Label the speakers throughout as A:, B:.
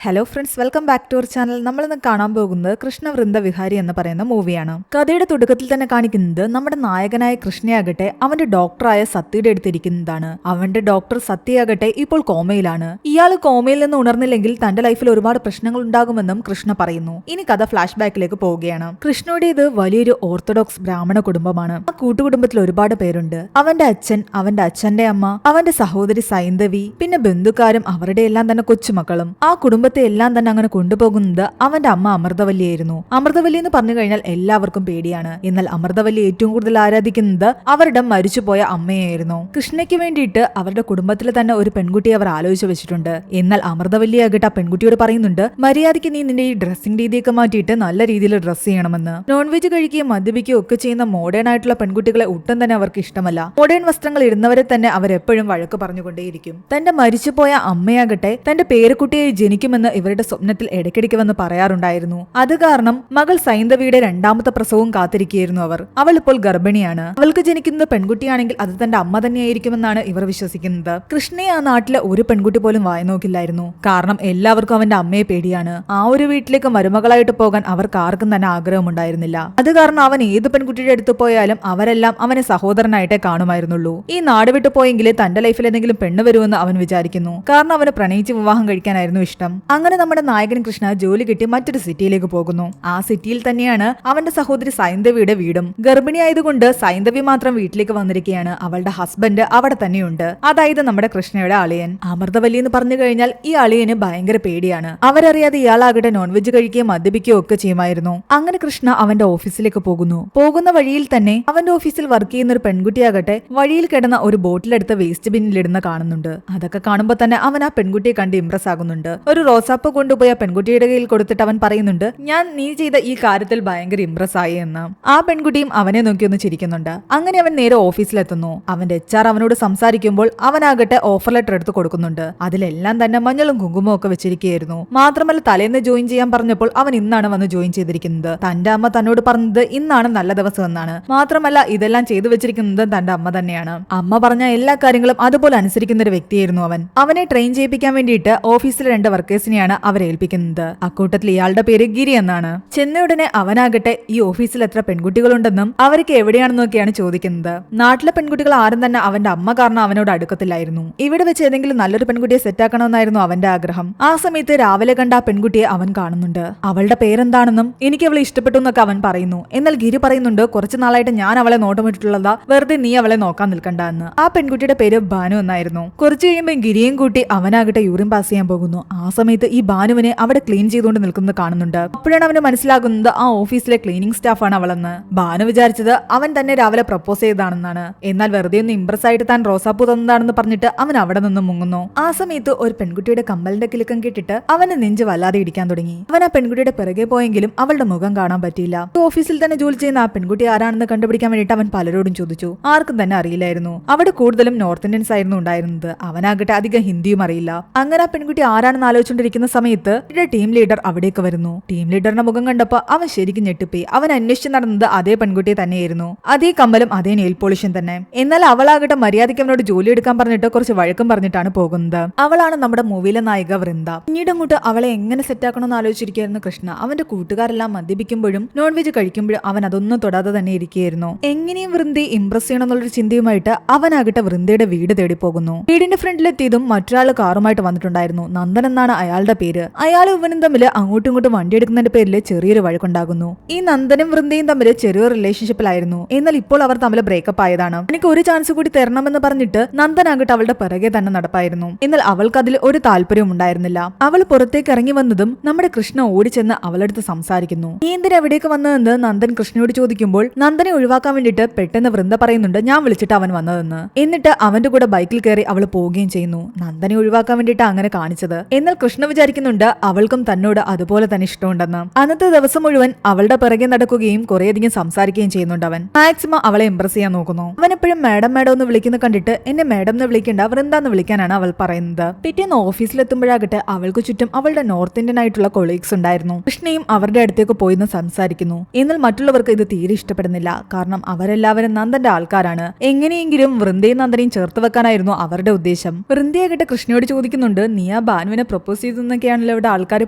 A: Hello friends, welcome back to our channel. നമ്മളിന്ന് കാണാൻ പോകുന്നത് കൃഷ്ണവൃന്ദ വിഹാരി എന്ന് പറയുന്ന മൂവിയാണ്. കഥയുടെ തുടക്കത്തിൽ തന്നെ കാണിക്കുന്നത് നമ്മുടെ നായകനായ കൃഷ്ണയാകട്ടെ അവന്റെ ഡോക്ടറായ സത്യയുടെ അടുത്തിരിക്കുന്നതാണ്. അവന്റെ ഡോക്ടർ സത്യയാകട്ടെ ഇപ്പോൾ കോമയിലാണ്. ഇയാൾ കോമയിൽ നിന്ന് ഉണർന്നില്ലെങ്കിൽ തന്റെ ലൈഫിൽ ഒരുപാട് പ്രശ്നങ്ങൾ ഉണ്ടാകുമെന്നും കൃഷ്ണ പറയുന്നു. ഇനി കഥ ഫ്ലാഷ് ബാക്കിലേക്ക് പോവുകയാണ്. കൃഷ്ണയുടേത് വലിയൊരു ഓർത്തഡോക്സ് ബ്രാഹ്മണ കുടുംബമാണ്. ആ കൂട്ടുകുടുംബത്തിൽ ഒരുപാട് പേരുണ്ട്. അവന്റെ അച്ഛൻ, അവന്റെ അച്ഛന്റെ അമ്മ, അവന്റെ സഹോദരി സൈന്ധവി, പിന്നെ ബന്ധുക്കാരും അവരുടെ എല്ലാം തന്നെ കൊച്ചുമക്കളും. ആ കുടുംബ എല്ലാം തന്നെ അങ്ങനെ കൊണ്ടുപോകുന്നത് അവന്റെ അമ്മ അമൃതവല്ലിയായിരുന്നു. അമൃതവല്ലി എന്ന് പറഞ്ഞു കഴിഞ്ഞാൽ എല്ലാവർക്കും പേടിയാണ്. എന്നാൽ അമൃതവല്ലി ഏറ്റവും കൂടുതൽ ആരാധിക്കുന്നത് അവരുടെ മരിച്ചുപോയ അമ്മയായിരുന്നു. കൃഷ്ണയ്ക്ക് വേണ്ടിയിട്ട് അവരുടെ കുടുംബത്തിൽ തന്നെ ഒരു പെൺകുട്ടിയെ അവർ ആലോചിച്ച് വെച്ചിട്ടുണ്ട്. എന്നാൽ അമൃതവല്ലിയാകട്ടെ ആ പെൺകുട്ടിയോട് പറയുന്നുണ്ട്, മര്യാദയ്ക്ക് നീ നിന്റെ ഈ ഡ്രസ്സിംഗ് രീതിയൊക്കെ മാറ്റിയിട്ട് നല്ല രീതിയിൽ ഡ്രസ്സ് ചെയ്യണമെന്ന്. നോൺ വെജ് കഴിക്കുകയും മദ്യപിക്കുകയും ഒക്കെ ചെയ്യുന്ന മോഡേൺ ആയിട്ടുള്ള പെൺകുട്ടികളെ ഒട്ടും തന്നെ അവർക്ക് ഇഷ്ടമല്ല. മോഡേൺ വസ്ത്രങ്ങൾ ഇടുന്നവരെ തന്നെ അവരെപ്പോഴും വഴക്ക് പറഞ്ഞുകൊണ്ടേയിരിക്കും. തന്റെ മരിച്ചുപോയ അമ്മയാകട്ടെ തന്റെ പേരക്കുട്ടിയെ ജനിക്കുമെന്ന് ഇവരുടെ സ്വപ്നത്തിൽ ഇടയ്ക്കിടയ്ക്ക് വന്ന് പറയാറുണ്ടായിരുന്നു. അത് കാരണം മകൾ സൈന്ധവിയുടെ രണ്ടാമത്തെ പ്രസവവും കാത്തിരിക്കുകയായിരുന്നു അവർ. അവൾ ഇപ്പോൾ ഗർഭിണിയാണ്. അവൾക്ക് ജനിക്കുന്നത് പെൺകുട്ടിയാണെങ്കിൽ അത് തന്റെ അമ്മ തന്നെയായിരിക്കുമെന്നാണ് ഇവർ വിശ്വസിക്കുന്നത്. കൃഷ്ണയെ ആ നാട്ടിലെ ഒരു പെൺകുട്ടി പോലും വായി നോക്കില്ലായിരുന്നു. കാരണം എല്ലാവർക്കും അവന്റെ അമ്മയെ പേടിയാണ്. ആ ഒരു വീട്ടിലേക്ക് മരുമകളായിട്ട് പോകാൻ അവർക്ക് ആർക്കും തന്നെ ആഗ്രഹമുണ്ടായിരുന്നില്ല. അത് കാരണം അവൻ ഏത് പെൺകുട്ടിയുടെ അടുത്ത് പോയാലും അവരെല്ലാം അവനെ സഹോദരനായിട്ടേ കാണുമായിരുന്നുള്ളൂ. ഈ നാട് വിട്ടു പോയെങ്കിൽ തന്റെ ലൈഫിൽ എന്തെങ്കിലും പെണ്ണ് വരുമെന്ന് അവൻ വിചാരിക്കുന്നു. കാരണം അവന് പ്രണയിച്ച് വിവാഹം കഴിക്കാനായിരുന്നു ഇഷ്ടം. അങ്ങനെ നമ്മുടെ നായകൻ കൃഷ്ണ ജോലി കിട്ടി മറ്റൊരു സിറ്റിയിലേക്ക് പോകുന്നു. ആ സിറ്റിയിൽ തന്നെയാണ് അവന്റെ സഹോദരി സൈന്ധവിയുടെ വീടും. ഗർഭിണിയായതുകൊണ്ട് സൈന്ധവി മാത്രം വീട്ടിലേക്ക് വന്നിരിക്കുകയാണ്. അവളുടെ ഹസ്ബൻഡ് അവിടെ തന്നെയുണ്ട്. അതായത് നമ്മുടെ കൃഷ്ണയുടെ അളിയൻ അമൃതവല്ലി എന്ന് പറഞ്ഞു കഴിഞ്ഞാൽ ഈ അളിയന് ഭയങ്കര പേടിയാണ്. അവരറിയാതെ ഇയാളാകട്ടെ നോൺ വെജ് കഴിക്കുകയും മദ്യപിക്കുകയും ഒക്കെ ചെയ്യുമായിരുന്നു. അങ്ങനെ കൃഷ്ണ അവന്റെ ഓഫീസിലേക്ക് പോകുന്നു. പോകുന്ന വഴിയിൽ തന്നെ അവന്റെ ഓഫീസിൽ വർക്ക് ചെയ്യുന്ന ഒരു പെൺകുട്ടിയാകട്ടെ വഴിയിൽ കിടന്ന ഒരു ബോട്ടിലെടുത്ത് വേസ്റ്റ് ബിന്നിലിടുന്ന കാണുന്നുണ്ട്. അതൊക്കെ കാണുമ്പോൾ തന്നെ അവൻ ആ പെൺകുട്ടിയെ കണ്ട് ഇംപ്രസ് ആകുന്നുണ്ട്. ഒരു റോസാപ്പ് കൊണ്ടുപോയി ആ പെൺകുട്ടിയുടെ കയ്യിൽ കൊടുത്തിട്ട് അവൻ പറയുന്നുണ്ട്, ഞാൻ നീ ചെയ്ത ഈ കാര്യത്തിൽ ഭയങ്കര ഇംപ്രസ് ആയി എന്ന്. ആ പെൺകുട്ടിയും അവനെ നോക്കി ഒന്ന് ചിരിക്കുന്നുണ്ട്. അങ്ങനെ അവൻ നേരെ ഓഫീസിലെത്തുന്നു. അവന്റെ HR അവനോട് സംസാരിക്കുമ്പോൾ അവനാകട്ടെ ഓഫർ ലെറ്റർ എടുത്ത് കൊടുക്കുന്നുണ്ട്. അതിലെല്ലാം തന്നെ മഞ്ഞളും കുങ്കുമവും ഒക്കെ വെച്ചിരിക്കുകയായിരുന്നു. മാത്രമല്ല തലേന്ന് ജോയിൻ ചെയ്യാൻ പറഞ്ഞപ്പോൾ അവൻ ഇന്നാണ് വന്ന് ജോയിൻ ചെയ്തിരിക്കുന്നത്. തന്റെ അമ്മ തന്നോട് പറഞ്ഞത് ഇന്നാണ് നല്ല ദിവസം എന്നാണ്. മാത്രമല്ല ഇതെല്ലാം ചെയ്തു വെച്ചിരിക്കുന്നത് തന്റെ അമ്മ തന്നെയാണ്. അമ്മ പറഞ്ഞ എല്ലാ കാര്യങ്ങളും അതുപോലെ അനുസരിക്കുന്ന ഒരു വ്യക്തിയായിരുന്നു അവൻ. അവനെ ട്രെയിൻ ചെയ്യിപ്പിക്കാൻ വേണ്ടിയിട്ട് ഓഫീസിലെ 2 വർക്കേഴ്സിനെയാണ് അവരെ ഏൽപ്പിക്കുന്നത്. അക്കൂട്ടത്തിൽ ഇയാളുടെ പേര് ഗിരി എന്നാണ്. ചെന്നയുടനെ അവനാകട്ടെ ഈ ഓഫീസിൽ എത്ര പെൺകുട്ടികളുണ്ടെന്നും അവർക്ക് എവിടെയാണെന്നൊക്കെയാണ് ചോദിക്കുന്നത്. നാട്ടിലെ പെൺകുട്ടികൾ ആരും തന്നെ അവന്റെ അമ്മ കാരണം അവനോട് അടുക്കത്തില്ലായിരുന്നു. ഇവിടെ വെച്ച് ഏതെങ്കിലും നല്ലൊരു പെൺകുട്ടിയെ സെറ്റാക്കണമെന്നായിരുന്നു അവന്റെ ആഗ്രഹം. ആ സമയത്ത് രാവിലെ കണ്ട ആ പെൺകുട്ടിയെ അവൻ കാണുന്നുണ്ട്. അവളുടെ പേരെന്താണെന്നും എനിക്ക് അവളെ ഇഷ്ടപ്പെട്ടു എന്നൊക്കെ അവൻ പറയുന്നു. എന്നാൽ ഗിരി പറയുന്നുണ്ട്, കുറച്ചു നാളായിട്ട് ഞാൻ അവളെ നോട്ടമിട്ടിട്ടുള്ളതാ, വെറുതെ നീ അവളെ നോക്കാൻ നിൽക്കണ്ട എന്ന്. ആ പെൺകുട്ടിയുടെ പേര് ഭാനു എന്നായിരുന്നു. കുറച്ചു കഴിയുമ്പോൾ ഗിരിയും കൂട്ടി അവനാകട്ടെ യൂറിൻ പാസ് ചെയ്യാൻ പോകുന്നു. ആ സമയത്ത് ഈ ഭാനുവിനെ അവിടെ ക്ലീൻ ചെയ്തുകൊണ്ട് നിൽക്കുന്നത് കാണുന്നുണ്ട്. അപ്പോഴാണ് അവന് മനസ്സിലാകുന്നത് ആ ഓഫീസിലെ ക്ലീനിങ് സ്റ്റാഫാണ് അവളെന്ന്. ഭാനു വിചാരിച്ചത് അവൻ തന്നെ രാവിലെ പ്രപ്പോസ് ചെയ്തതാണെന്നാണ്. എന്നാൽ വെറുതെ ഒന്ന് ഇംപ്രസ് ആയിട്ട് താൻ റോസാപ്പൂ തന്നതാണെന്ന് പറഞ്ഞിട്ട് അവൻ അവിടെ നിന്ന് മുങ്ങുന്നു. ആ സമയത്ത് ഒരു പെൺകുട്ടിയുടെ കമ്മലിന്റെ കിലുക്കം കേട്ടിട്ട് അവന് നെഞ്ച് വല്ലാതെ ഇടിക്കാൻ തുടങ്ങി. അവൻ ആ പെൺകുട്ടിയുടെ പിറകെ പോയെങ്കിലും അവളുടെ മുഖം കാണാൻ പറ്റിയില്ല. ഓഫീസിൽ തന്നെ ജോലി ചെയ്യുന്ന ആ പെൺകുട്ടി ആരാണെന്ന് കണ്ടുപിടിക്കാൻ വേണ്ടിയിട്ട് അവൻ പലരോടും ചോദിച്ചു. ആർക്കും തന്നെ അറിയില്ലായിരുന്നു. അവിടെ കൂടുതലും നോർത്ത് ഇന്ത്യൻസ് ആയിരുന്നു ഉണ്ടായിരുന്നത്. അവനാകട്ടെ അധികം ഹിന്ദിയും അറിയില്ല. അങ്ങനെ ആ പെൺകുട്ടി ആരാണെന്ന് ആലോചിച്ചുകൊണ്ടിരിക്കുന്ന സമയത്ത് ടീം ലീഡർ അവിടേക്ക് വരുന്നു. ടീം ലീഡറിന്റെ മുഖം കണ്ടപ്പോ അവൻ ശരിക്കും ഞെട്ടിപ്പോയി. അവൻ അന്വേഷിച്ച് നടന്നത് അതേ പെൺകുട്ടിയെ തന്നെയായിരുന്നു. അതേ കമ്മലും അതേ നെയിൽ പോളിഷും തന്നെ. എന്നാൽ അവളാകട്ടെ മര്യാദയ്ക്ക് അവനോട് ജോലി എടുക്കാൻ പറഞ്ഞിട്ട് കുറച്ച് വഴക്കം പറഞ്ഞിട്ടാണ് പോകുന്നത്. അവളാണ് നമ്മുടെ മൂവിയിലെ നായിക വൃന്ദ. പിന്നീട് അങ്ങോട്ട് അവളെ എങ്ങനെ സെറ്റാക്കണമെന്ന് ആലോചിച്ചിരിക്കുകയായിരുന്നു കൃഷ്ണ. അവന്റെ കൂട്ടുകാരെല്ലാം മദ്യപിക്കുമ്പോഴും നോൺ വെജ് കഴിക്കുമ്പോഴും അവൻ അതൊന്നും തൊടാതെ തന്നെ ഇരിക്കുകയായിരുന്നു. എങ്ങനെയും വൃന്ദയെ ഇംപ്രസ് ചെയ്യണം എന്നുള്ളൊരു ചിന്തയുമായിട്ട് അവനാകട്ടെ വൃന്ദയുടെ വീട് തേടി പോകുന്നു. വീടിന്റെ ഫ്രണ്ടിലെത്തിയതും മറ്റൊരാൾ കാറുമായിട്ട് വന്നിട്ടുണ്ടായിരുന്നു. നന്ദൻ എന്നാണ് അയാളുടെ പേര്. അയാളും ഇവനും തമ്മിൽ അങ്ങോട്ടും ഇങ്ങോട്ടും വണ്ടി എടുക്കുന്നതിന്റെ പേരിൽ ചെറിയൊരു വഴക്കുണ്ടാകുന്നു. ഈ നന്ദനും വൃന്ദയും തമ്മിൽ ചെറിയൊരു റിലേഷൻഷിപ്പിലായിരുന്നു. എന്നാൽ ഇപ്പോൾ അവർ തമ്മിൽ ബ്രേക്കപ്പ് ആയതാണ്. എനിക്ക് ഒരു ചാൻസ് കൂടി തരണമെന്ന് പറഞ്ഞിട്ട് നന്ദനാകട്ടെ അവളുടെ പിറകെ തന്നെ നടപ്പായിരുന്നു. എന്നാൽ അവൾക്ക് അതിൽ ഒരു താല്പര്യവും ഉണ്ടായിരുന്നില്ല. അവൾ പുറത്തേക്ക് ഇറങ്ങി വന്നതും നമ്മുടെ കൃഷ്ണ ഓടിച്ചെന്ന് അവളടുത്ത് സംസാരിക്കുന്നു. നീ എന്തിനാ എവിടേക്ക് വന്നതെന്ന് നന്ദൻ കൃഷ്ണയോട് ചോദിക്കുമ്പോൾ നന്ദനെ ഒഴിവാക്കാൻ വേണ്ടിയിട്ട് പെട്ടെന്ന് വൃന്ദ പറയുന്നുണ്ട്, ഞാൻ വിളിച്ചിട്ട് അവൻ വന്നതെന്ന്. എന്നിട്ട് അവന്റെ കൂടെ ബൈക്കിൽ കയറി അവൾ പോവുകയും ചെയ്യുന്നു. നന്ദനെ ഒഴിവാക്കാൻ വേണ്ടിയിട്ട് അങ്ങനെ കാണിച്ചത്. എന്നാൽ കൃഷ്ണ വിചാരിക്കുന്നുണ്ട് അവൾക്കും തന്നോട് അതുപോലെ തന്നെ ഇഷ്ടമുണ്ടെന്ന്. അന്നത്തെ ദിവസം മുഴുവൻ അവളുടെ പിറകെ നടക്കുകയും കുറേയധികം സംസാരിക്കുകയും ചെയ്യുന്നുണ്ട്. അവൻ മാക്സിമം അവളെ ഇംപ്രസ് ചെയ്യാൻ നോക്കുന്നു. അവൻ എപ്പോഴും മാഡം മാഡം എന്ന് വിളിക്കുന്ന കണ്ടിട്ട് എന്നെ മാഡം എന്ന് വിളിക്കേണ്ട വൃന്ദ എന്ന് വിളിക്കാനാണ് അവൾ പറയുന്നത്. പിറ്റേന്ന് ഓഫീസിലെത്തുമ്പോഴാകട്ടെ അവൾക്ക് ചുറ്റും അവളുടെ നോർത്ത് ഇന്ത്യൻ ആയിട്ടുള്ള കൊളീഗ്സ് ഉണ്ടായിരുന്നു. കൃഷ്ണയും അവരുടെ അടുത്തേക്ക് പോയിന്ന് സംസാരിക്കുന്നു. എന്നാൽ മറ്റുള്ളവർക്ക് ഇത് തീരെ ഇഷ്ടപ്പെടുന്നില്ല. കാരണം അവരെല്ലാവരും നന്ദന്റെ ആൾക്കാരാണ്. എങ്ങനെയെങ്കിലും വൃന്ദയും നന്ദനെയും ചേർത്ത് വെക്കാനായിരുന്നു അവരുടെ ഉദ്ദേശം. വൃന്ദയാകട്ടെ കൃഷ്ണയോട് ചോദിക്കുന്നുണ്ട്, നീ ആ ഭാനുവിനെ പ്രപ്പോസ് ചെയ്തു എന്നൊക്കെയാണല്ലോ ഇവിടെ ആൾക്കാർ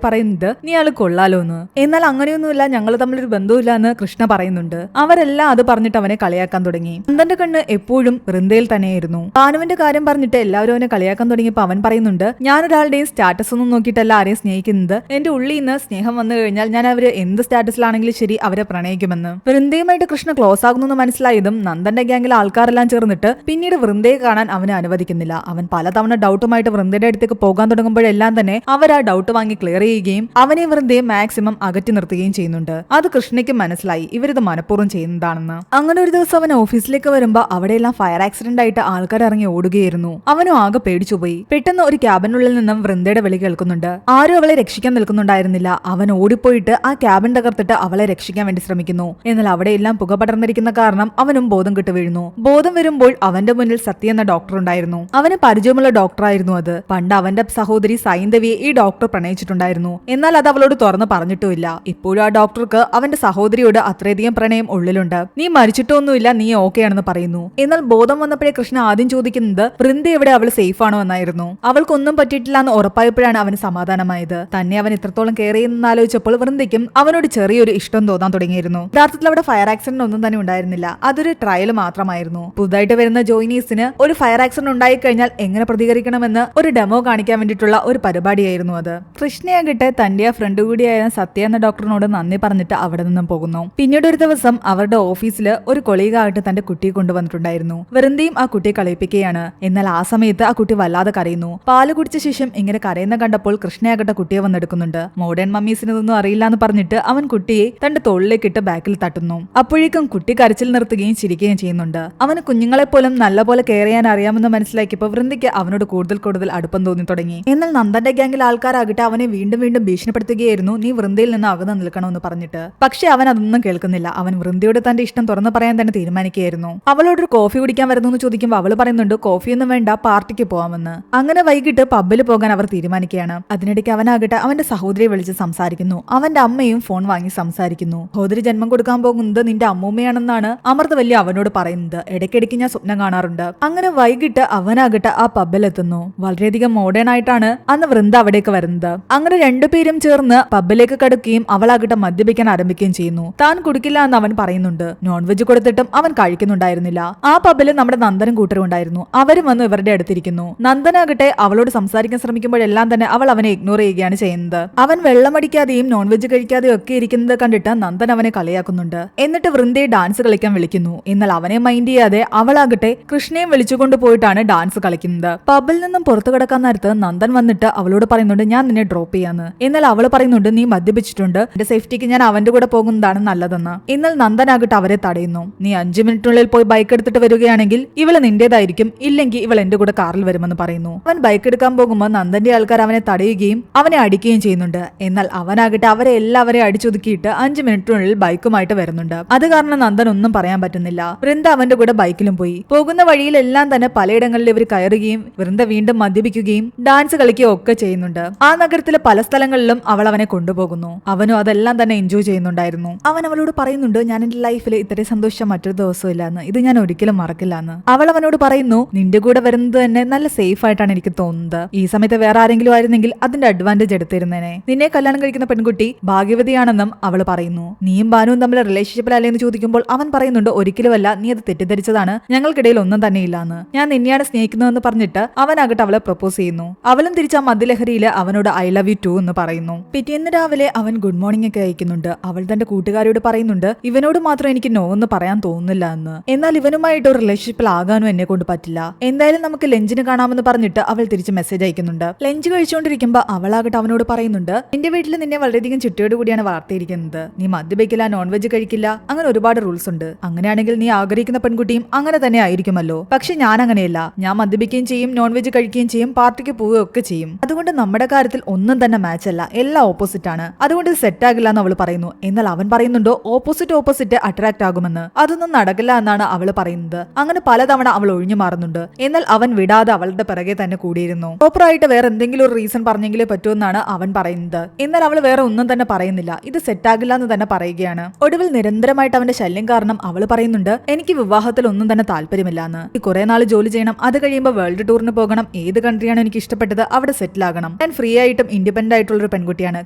A: പറയുന്നത്. നീ ആള് കൊള്ളാലോ എന്ന്. എന്നാൽ അങ്ങനെയൊന്നുമില്ല, ഞങ്ങൾ തമ്മിലൊരു ബന്ധമില്ല എന്ന് കൃഷ്ണ പറയുന്നുണ്ട്. അവരെല്ലാം അത് പറഞ്ഞിട്ട് അവനെ കളിയാക്കാൻ തുടങ്ങി. നന്ദന്റെ കണ്ണ് എപ്പോഴും വൃന്ദയിൽ തന്നെയായിരുന്നു. ഭാനുവിന്റെ കാര്യം പറഞ്ഞിട്ട് എല്ലാവരും അവനെ കളിയാക്കാൻ തുടങ്ങിയപ്പോൾ അവൻ പറയുന്നുണ്ട്, ഞാനൊരാളുടെയും സ്റ്റാറ്റസ് ഒന്നും നോക്കിയിട്ടല്ല ആരെയും സ്നേഹിക്കുന്നത്. എന്റെ ഉള്ളിൽ നിന്ന് സ്നേഹം വന്നു കഴിഞ്ഞാൽ ഞാൻ അവര് എന്ത് സ്റ്റാറ്റസിലാണെങ്കിലും ശരി അവരെ പ്രണയിക്കുമെന്ന്. വൃന്ദയുമായിട്ട് കൃഷ്ണ ക്ലോസ് ആകുന്നു മനസ്സിലായതും നന്ദന്റെ ഗ്യാങ്ങിലെ ആൾക്കാരെല്ലാം ചേർന്നിട്ട് പിന്നീട് വൃന്ദയെ കാണാൻ അവനെ അനുവദിക്കുന്നില്ല. അവൻ പലതവണ ഡൗട്ടുമായിട്ട് വൃന്ദയുടെ അടുത്തേക്ക് പോകാൻ തുടങ്ങുമ്പോഴെല്ലാം തന്നെ അവർ ആ ഡൗട്ട് വാങ്ങി ക്ലിയർ ചെയ്യുകയും അവനെ വൃന്ദയെ മാക്സിമം അകറ്റി നിർത്തുകയും ചെയ്യുന്നുണ്ട്. അത് കൃഷ്ണയ്ക്ക് മനസ്സിലായി ഇവരിത് മനഃപൂർവ്വം ചെയ്യുന്നതാണെന്ന്. അങ്ങനെ ഒരു ദിവസം അവൻ ഓഫീസിലേക്ക് വരുമ്പോൾ അവിടെയെല്ലാം ഫയർ ആക്സിഡന്റ് ആയിട്ട് ആൾക്കാർ ഇറങ്ങി ഓടുകയായിരുന്നു. അവനും ആകെ പേടിച്ചുപോയി. പെട്ടെന്ന് ഒരു ക്യാബിനുള്ളിൽ നിന്നും വൃന്ദയുടെ വിളി കേൾക്കുന്നുണ്ട്. ആരും അവളെ രക്ഷിക്കാൻ നിൽക്കുന്നുണ്ടായിരുന്നില്ല. അവൻ ഓടിപ്പോയിട്ട് ആ ക്യാബിൻ തകർത്തിട്ട് അവളെ രക്ഷിക്കാൻ വേണ്ടി ശ്രമിക്കുന്നു. എന്നാൽ അവിടെയെല്ലാം പുക പടർന്നിരിക്കുന്ന കാരണം അവനും ബോധം കിട്ടു വീഴുന്നു. ബോധം വരുമ്പോൾ അവന്റെ മുന്നിൽ സത്യ എന്ന ഡോക്ടർ ഉണ്ടായിരുന്നു. അവന് പരിചയമുള്ള ഡോക്ടറായിരുന്നു അത്. പണ്ട് അവന്റെ സഹോദരി സൈന്ധവിയെ ഈ ഡോക്ടർ പ്രണയിച്ചിട്ടുണ്ടായിരുന്നു. എന്നാൽ അത് അവളോട് തുറന്ന് പറഞ്ഞിട്ടുമില്ല. ഇപ്പോഴും ആ ഡോക്ടർക്ക് അവന്റെ സഹോദരിയോട് അത്രയധികം പ്രണയം ഉള്ളിലുണ്ട്. നീ മരിച്ചിട്ടൊന്നുമില്ല, നീ ഓക്കെ ആണെന്ന് പറയുന്നു. എന്നാൽ ബോധം വന്നപ്പോഴേ കൃഷ്ണ ആദ്യം ചോദിക്കുന്നത് വൃന്ദ എവിടെ, അവൾ സേഫ് ആണോ എന്നായിരുന്നു. അവൾക്കൊന്നും പറ്റിയിട്ടില്ല എന്ന് ഉറപ്പായപ്പോഴാണ് അവന് സമാധാനമായത്. തന്നെ അവൻ ഇത്രത്തോളം കെയർ ചെയ്യുന്ന ആലോചിച്ചപ്പോൾ വൃന്ദയ്ക്കും അവനോട് ചെറിയൊരു ഇഷ്ടം തോന്നാൻ തുടങ്ങിയിരുന്നു. യഥാർത്ഥത്തിൽ അവിടെ ഫയർ ആക്സിഡന്റ് ഒന്നും തന്നെ ഉണ്ടായിരുന്നില്ല. അതൊരു ട്രയൽ മാത്രമായിരുന്നു. പുതുതായിട്ട് വരുന്ന ജോയിനീസിന് ഒരു ഫയർ ആക്സിഡന്റ് ഉണ്ടായി കഴിഞ്ഞാൽ എങ്ങനെ പ്രതികരിക്കണമെന്ന് ഒരു ഡെമോ കാണിക്കാൻ വേണ്ടിയിട്ടുള്ള ഒരു പരിപാടിയായിരുന്നു അത്. കൃഷ്ണയാകട്ടെ തന്റെ ആ ഫ്രണ്ട് കൂടിയായ സത്യ എന്ന ഡോക്ടറിനോട് നന്ദി പറഞ്ഞിട്ട് അവിടെ നിന്നും പോകുന്നു. പിന്നീട് ഒരു ദിവസം അവരുടെ ഓഫീസിൽ ഒരു കൊളീഗായിട്ട് തന്റെ കുട്ടിയെ കൊണ്ടുവന്നിട്ടുണ്ടായിരുന്നു. വൃന്ദയും ആ കുട്ടിയെ കളിപ്പിക്കുകയാണ്. എന്നാൽ ആ സമയത്ത് ആ കുട്ടി വല്ലാതെ കരയുന്നു. പാല് കുടിച്ച ശേഷം ഇങ്ങനെ കരയുന്ന കണ്ടപ്പോൾ കൃഷ്ണയാകട്ടെ കുട്ടിയെ വന്നെടുക്കുന്നുണ്ട്. മോഡേൺ മമ്മീസിന് ഇതൊന്നും അറിയില്ല എന്ന് പറഞ്ഞിട്ട് അവൻ കുട്ടിയെ തന്റെ തോളിലേക്ക് ഇട്ട് ബാക്കിൽ തട്ടുന്നു. അപ്പോഴേക്കും കുട്ടി കരച്ചിൽ നിർത്തുകയും ചിരിക്കുകയും ചെയ്യുന്നുണ്ട്. അവന് കുഞ്ഞുങ്ങളെ പോലും നല്ലപോലെ കെയർ ചെയ്യാൻ അറിയാമെന്ന് മനസ്സിലാക്കിയപ്പോൾ വൃന്ദയ്ക്ക് അവനോട് കൂടുതൽ അടുപ്പം തോന്നി തുടങ്ങി. എന്നാൽ നന്ദന്റെ ഗ്യാങ്ങിൽ ആൾക്കാരാകട്ടെ അവനെ വീണ്ടും ഭീഷണിപ്പെടുത്തുകയായിരുന്നു. നീ വൃന്ദയിൽ നിന്ന് അകന്ന് നിൽക്കണമെന്ന് പറഞ്ഞിട്ട്. പക്ഷെ അവൻ അതൊന്നും കേൾക്കുന്നില്ല. അവൻ വൃന്ദയോട് തന്റെ ഇഷ്ടം തുറന്നു പറയാൻ തന്നെ തീരുമാനിക്കുകയായിരുന്നു. അവളോടൊരു കോഫി കുടിക്കാൻ വരുന്നു എന്ന് ചോദിക്കുമ്പോൾ അവൾ പറയുന്നുണ്ട് കോഫിയൊന്നും വേണ്ട, പാർട്ടിക്ക് പോവാമെന്ന്. അങ്ങനെ വൈകിട്ട് പബ്ബിൽ പോകാൻ അവർ തീരുമാനിക്കുകയാണ്. അതിനിടയ്ക്ക് അവനാകട്ടെ അവന്റെ സഹോദരിയെ വിളിച്ച് സംസാരിക്കുന്നു. അവന്റെ അമ്മയും ഫോൺ വാങ്ങി സംസാരിക്കുന്നു. സഹോദരി ജന്മം കൊടുക്കാൻ പോകുന്നത് നിന്റെ അമ്മൂമ്മയാണെന്നാണ് അമൃതവല്ലി അവനോട് പറയുന്നത്. ഇടയ്ക്കിടയ്ക്ക് ഞാൻ സ്വപ്നം കാണാറുണ്ട്. അങ്ങനെ വൈകിട്ട് അവനാകട്ടെ ആ പബ്ബിലെത്തുന്നു. വളരെയധികം മോഡേൺ ആയിട്ടാണ് അന്ന് വൃന്ദ അവിടേക്ക് വരുന്നത്. അങ്ങനെ രണ്ടുപേരും ചേർന്ന് പബ്ബിലേക്ക് കടക്കുകയും അവളാകട്ടെ മദ്യപിക്കാൻ ആരംഭിക്കുകയും ചെയ്യുന്നു. താൻ കുടിക്കില്ല എന്ന് അവൻ പറയുന്നുണ്ട്. നോൺ വെജ് കൊടുത്തിട്ടും അവൻ കഴിക്കുന്നുണ്ടായിരുന്നില്ല. ആ പബ്ബിൽ നമ്മുടെ നന്ദനും കൂട്ടരും ഉണ്ടായിരുന്നു. അവരും വന്ന് ഇവരുടെ അടുത്തിരിക്കുന്നു. നന്ദനാകട്ടെ അവളോട് സംസാരിക്കാൻ ശ്രമിക്കുമ്പോഴെല്ലാം തന്നെ അവൾ അവനെ ഇഗ്നോർ ചെയ്യുകയാണ് ചെയ്യുന്നത്. അവൻ വെള്ളമടിക്കാതെയും നോൺ വെജ് കഴിക്കാതെയും ഒക്കെ ഇരിക്കുന്നത് കണ്ടിട്ട് നന്ദൻ അവനെ കളിയാക്കുന്നുണ്ട്. എന്നിട്ട് വൃന്ദയെ ഡാൻസ് കളിക്കാൻ വിളിക്കുന്നു. എന്നാൽ അവനെ മൈൻഡ് ചെയ്യാതെ അവളാകട്ടെ കൃഷ്ണയും വിളിച്ചുകൊണ്ട് പോയിട്ടാണ് ഡാൻസ് കളിക്കുന്നത്. പബ്ബിൽ നിന്നും പുറത്തു കിടക്കാൻ നേരത്ത് നന്ദൻ വന്നിട്ട് അവളോട് പറയുന്നുണ്ട് ഞാൻ നിന്നെ ഡ്രോപ്പ് ചെയ്യാന്ന്. എന്നാൽ അവൾ പറയുന്നുണ്ട് നീ മദ്യപിച്ചിട്ടുണ്ട്, എന്റെ സേഫ്റ്റിക്ക് ഞാൻ അവന്റെ കൂടെ പോകുന്നതാണ് നല്ലതെന്ന്. എന്നാൽ നന്ദനാകട്ടെ അവരെ തടയുന്നു. നീ 5 മിനിറ്റിനുള്ളിൽ പോയി ബൈക്ക് എടുത്തിട്ട് വരികയാണെങ്കിൽ ഇവള് നിന്റേതായിരിക്കും, ഇല്ലെങ്കിൽ ഇവൾ എന്റെ കൂടെ കാറിൽ വരുമെന്ന് പറയുന്നു. അവൻ ബൈക്ക് എടുക്കാൻ പോകുമ്പോൾ നന്ദന്റെ ആൾക്കാർ അവനെ തടയുകയും അവനെ അടിക്കുകയും ചെയ്യുന്നുണ്ട്. എന്നാൽ അവനാകട്ടെ അവരെ എല്ലാവരെയും അടിച്ചൊതുക്കിയിട്ട് 5 മിനിറ്റിനുള്ളിൽ ബൈക്കുമായിട്ട് വരുന്നുണ്ട്. അത് കാരണം നന്ദൻ ഒന്നും പറയാൻ പറ്റുന്നില്ല. വൃന്ദ അവന്റെ കൂടെ ബൈക്കിലും പോയി. പോകുന്ന വഴിയിലെല്ലാം തന്നെ പലയിടങ്ങളിൽ ഇവർ കയറുകയും വൃന്ദ വീണ്ടും മദ്യപിക്കുകയും ഡാൻസ് കളിക്കുകയും ഒക്കെ ചെയ്യുന്നുണ്ട്. ആ നഗരത്തിലെ പല സ്ഥലങ്ങളിലും അവൾ അവനെ കൊണ്ടുപോകുന്നു. അവനും അതെല്ലാം തന്നെ എൻജോയ് ചെയ്യുന്നുണ്ടായിരുന്നു. അവൻ അവളോട് പറയുന്നുണ്ട് ഞാൻ എന്റെ ലൈഫിൽ ഇത്രയും സന്തോഷം മറ്റൊരു ദിവസം ഇല്ലാന്ന്, ഇത് ഞാൻ ഒരിക്കലും മറക്കില്ല എന്ന്. അവൾ അവനോട് പറയുന്നു നിന്റെ കൂടെ വരുന്നത് തന്നെ നല്ല സേഫ് ആയിട്ടാണ് എനിക്ക് തോന്നുന്നത്. ഈ സമയത്ത് വേറെ ആരെങ്കിലും ആയിരുന്നെങ്കിൽ അതിന്റെ അഡ്വാൻറ്റേജ് എടുത്തിരുന്നേനെ. നിന്നെ കല്യാണം കഴിക്കുന്ന പെൺകുട്ടി ഭാഗ്യവതിയാണെന്നും അവൾ പറയുന്നു. നീയും ബാനുവും തമ്മിൽ റിലേഷൻഷിപ്പിലല്ലേന്ന് ചോദിക്കുമ്പോൾ അവൻ പറയുന്നുണ്ട് ഒരിക്കലുമല്ല, നീ അത് തെറ്റിദ്ധരിച്ചതാണ്, ഞങ്ങൾക്കിടയിൽ ഒന്നും തന്നെ ഇല്ലാന്ന്. ഞാൻ നിന്നെയാണ് സ്നേഹിക്കുന്നതെന്ന് പറഞ്ഞിട്ട് അവനാകട്ടെ അവളെ പ്രപ്പോസ് ചെയ്യുന്നു. അവളും തിരിച്ച മദ്യലഹരിയില് അവനോട് ഐ ലവ് യു ടു എന്ന് പറയുന്നു. പിറ്റേന്ന് രാവിലെ അവൻ ഗുഡ് മോർണിംഗ് ഒക്കെ അയക്കുന്നുണ്ട്. അവൾ തന്റെ കൂട്ടുകാരോട് പറയുന്നുണ്ട് ഇവനോട് മാത്രം എനിക്ക് നോ എന്ന് പറയാൻ തോന്നുന്നില്ല എന്ന്. എന്നാൽ ഇവനുമായിട്ട് ഒരു റിലേഷൻഷിപ്പിൽ ആകാനും എന്നെ കൊണ്ട് പറ്റില്ല. എന്തായാലും നമുക്ക് ലഞ്ചിന് കാണാമെന്ന് പറഞ്ഞിട്ട് അവൾ തിരിച്ച് മെസ്സേജ് അയക്കുന്നുണ്ട്. ലഞ്ച് കഴിച്ചുകൊണ്ടിരിക്കുമ്പോൾ അവളാകട്ടെ അവനോട് പറയുന്നുണ്ട് എന്റെ വീട്ടിൽ നിന്നെ വളരെയധികം ചിട്ടയോട് കൂടിയാണ് വളർത്തിയിരിക്കുന്നത്. നീ മദ്യപിക്കില്ല, നോൺ വെജ് കഴിക്കില്ല, അങ്ങനെ ഒരുപാട് റൂൾസ് ഉണ്ട്. അങ്ങനെയാണെങ്കിൽ നീ ആഗ്രഹിക്കുന്ന പെൺകുട്ടിയും അങ്ങനെ തന്നെ ആയിരിക്കുമല്ലോ. പക്ഷെ ഞാൻ അങ്ങനെയല്ല. ഞാൻ മദ്യപിക്കുകയും ചെയ്യും, നോൺ വെജ് കഴിക്കുകയും ചെയ്യും, പാർട്ടിക്ക് പോവുകയും ഒക്കെ ചെയ്യും. അതുകൊണ്ട് നമ്മുടെ കാര്യത്തിൽ ഒന്നും തന്നെ മാച്ച് അല്ല, എല്ലാം ഓപ്പോസിറ്റ് ആണ്. അതുകൊണ്ട് ഇത് സെറ്റ് ആകില്ല എന്ന് അവൾ പറയുന്നു. എന്നാൽ അവൻ പറയുന്നുണ്ടോ ഓപ്പോസിറ്റ് അട്രാക്ട് ആകുമെന്ന്. അതൊന്നും നടക്കില്ല എന്നാണ് അവൾ പറയുന്നത്. അങ്ങനെ പലതവണ അവൾ ഒഴിഞ്ഞു മാറുന്നുണ്ട്. എന്നാൽ അവൻ വിടാതെ അവളുടെ പിറകെ തന്നെ കൂടിയിരുന്നു. പ്രോപ്പറായിട്ട് വേറെ എന്തെങ്കിലും ഒരു റീസൺ പറഞ്ഞെങ്കിലേ പറ്റുമെന്നാണ് അവൻ പറയുന്നത്. എന്നാൽ അവൾ വേറെ ഒന്നും തന്നെ പറയുന്നില്ല. ഇത് സെറ്റ് ആകില്ല എന്ന് തന്നെ പറയുകയാണ്. ഒടുവിൽ നിരന്തരമായിട്ട് അവന്റെ ശല്യം കാരണം അവൾ പറയുന്നുണ്ട് എനിക്ക് വിവാഹത്തിൽ ഒന്നും തന്നെ താല്പര്യമില്ലാന്ന്. കുറെ നാൾ ജോലി ചെയ്യണം, അത് കഴിയുമ്പോൾ വേൾഡ് ടൂറിന് പോകണം, ഏത് കൺട്രിയാണ് എനിക്ക് ഇഷ്ടപ്പെട്ടത് അവിടെ സെറ്റിൽ ആകണം. ഞാൻ ഫ്രീ ആയിട്ടും ഇൻഡിപെൻഡന്റ് ആയിട്ടുള്ള ഒരു പെൺകുട്ടിയാണ്,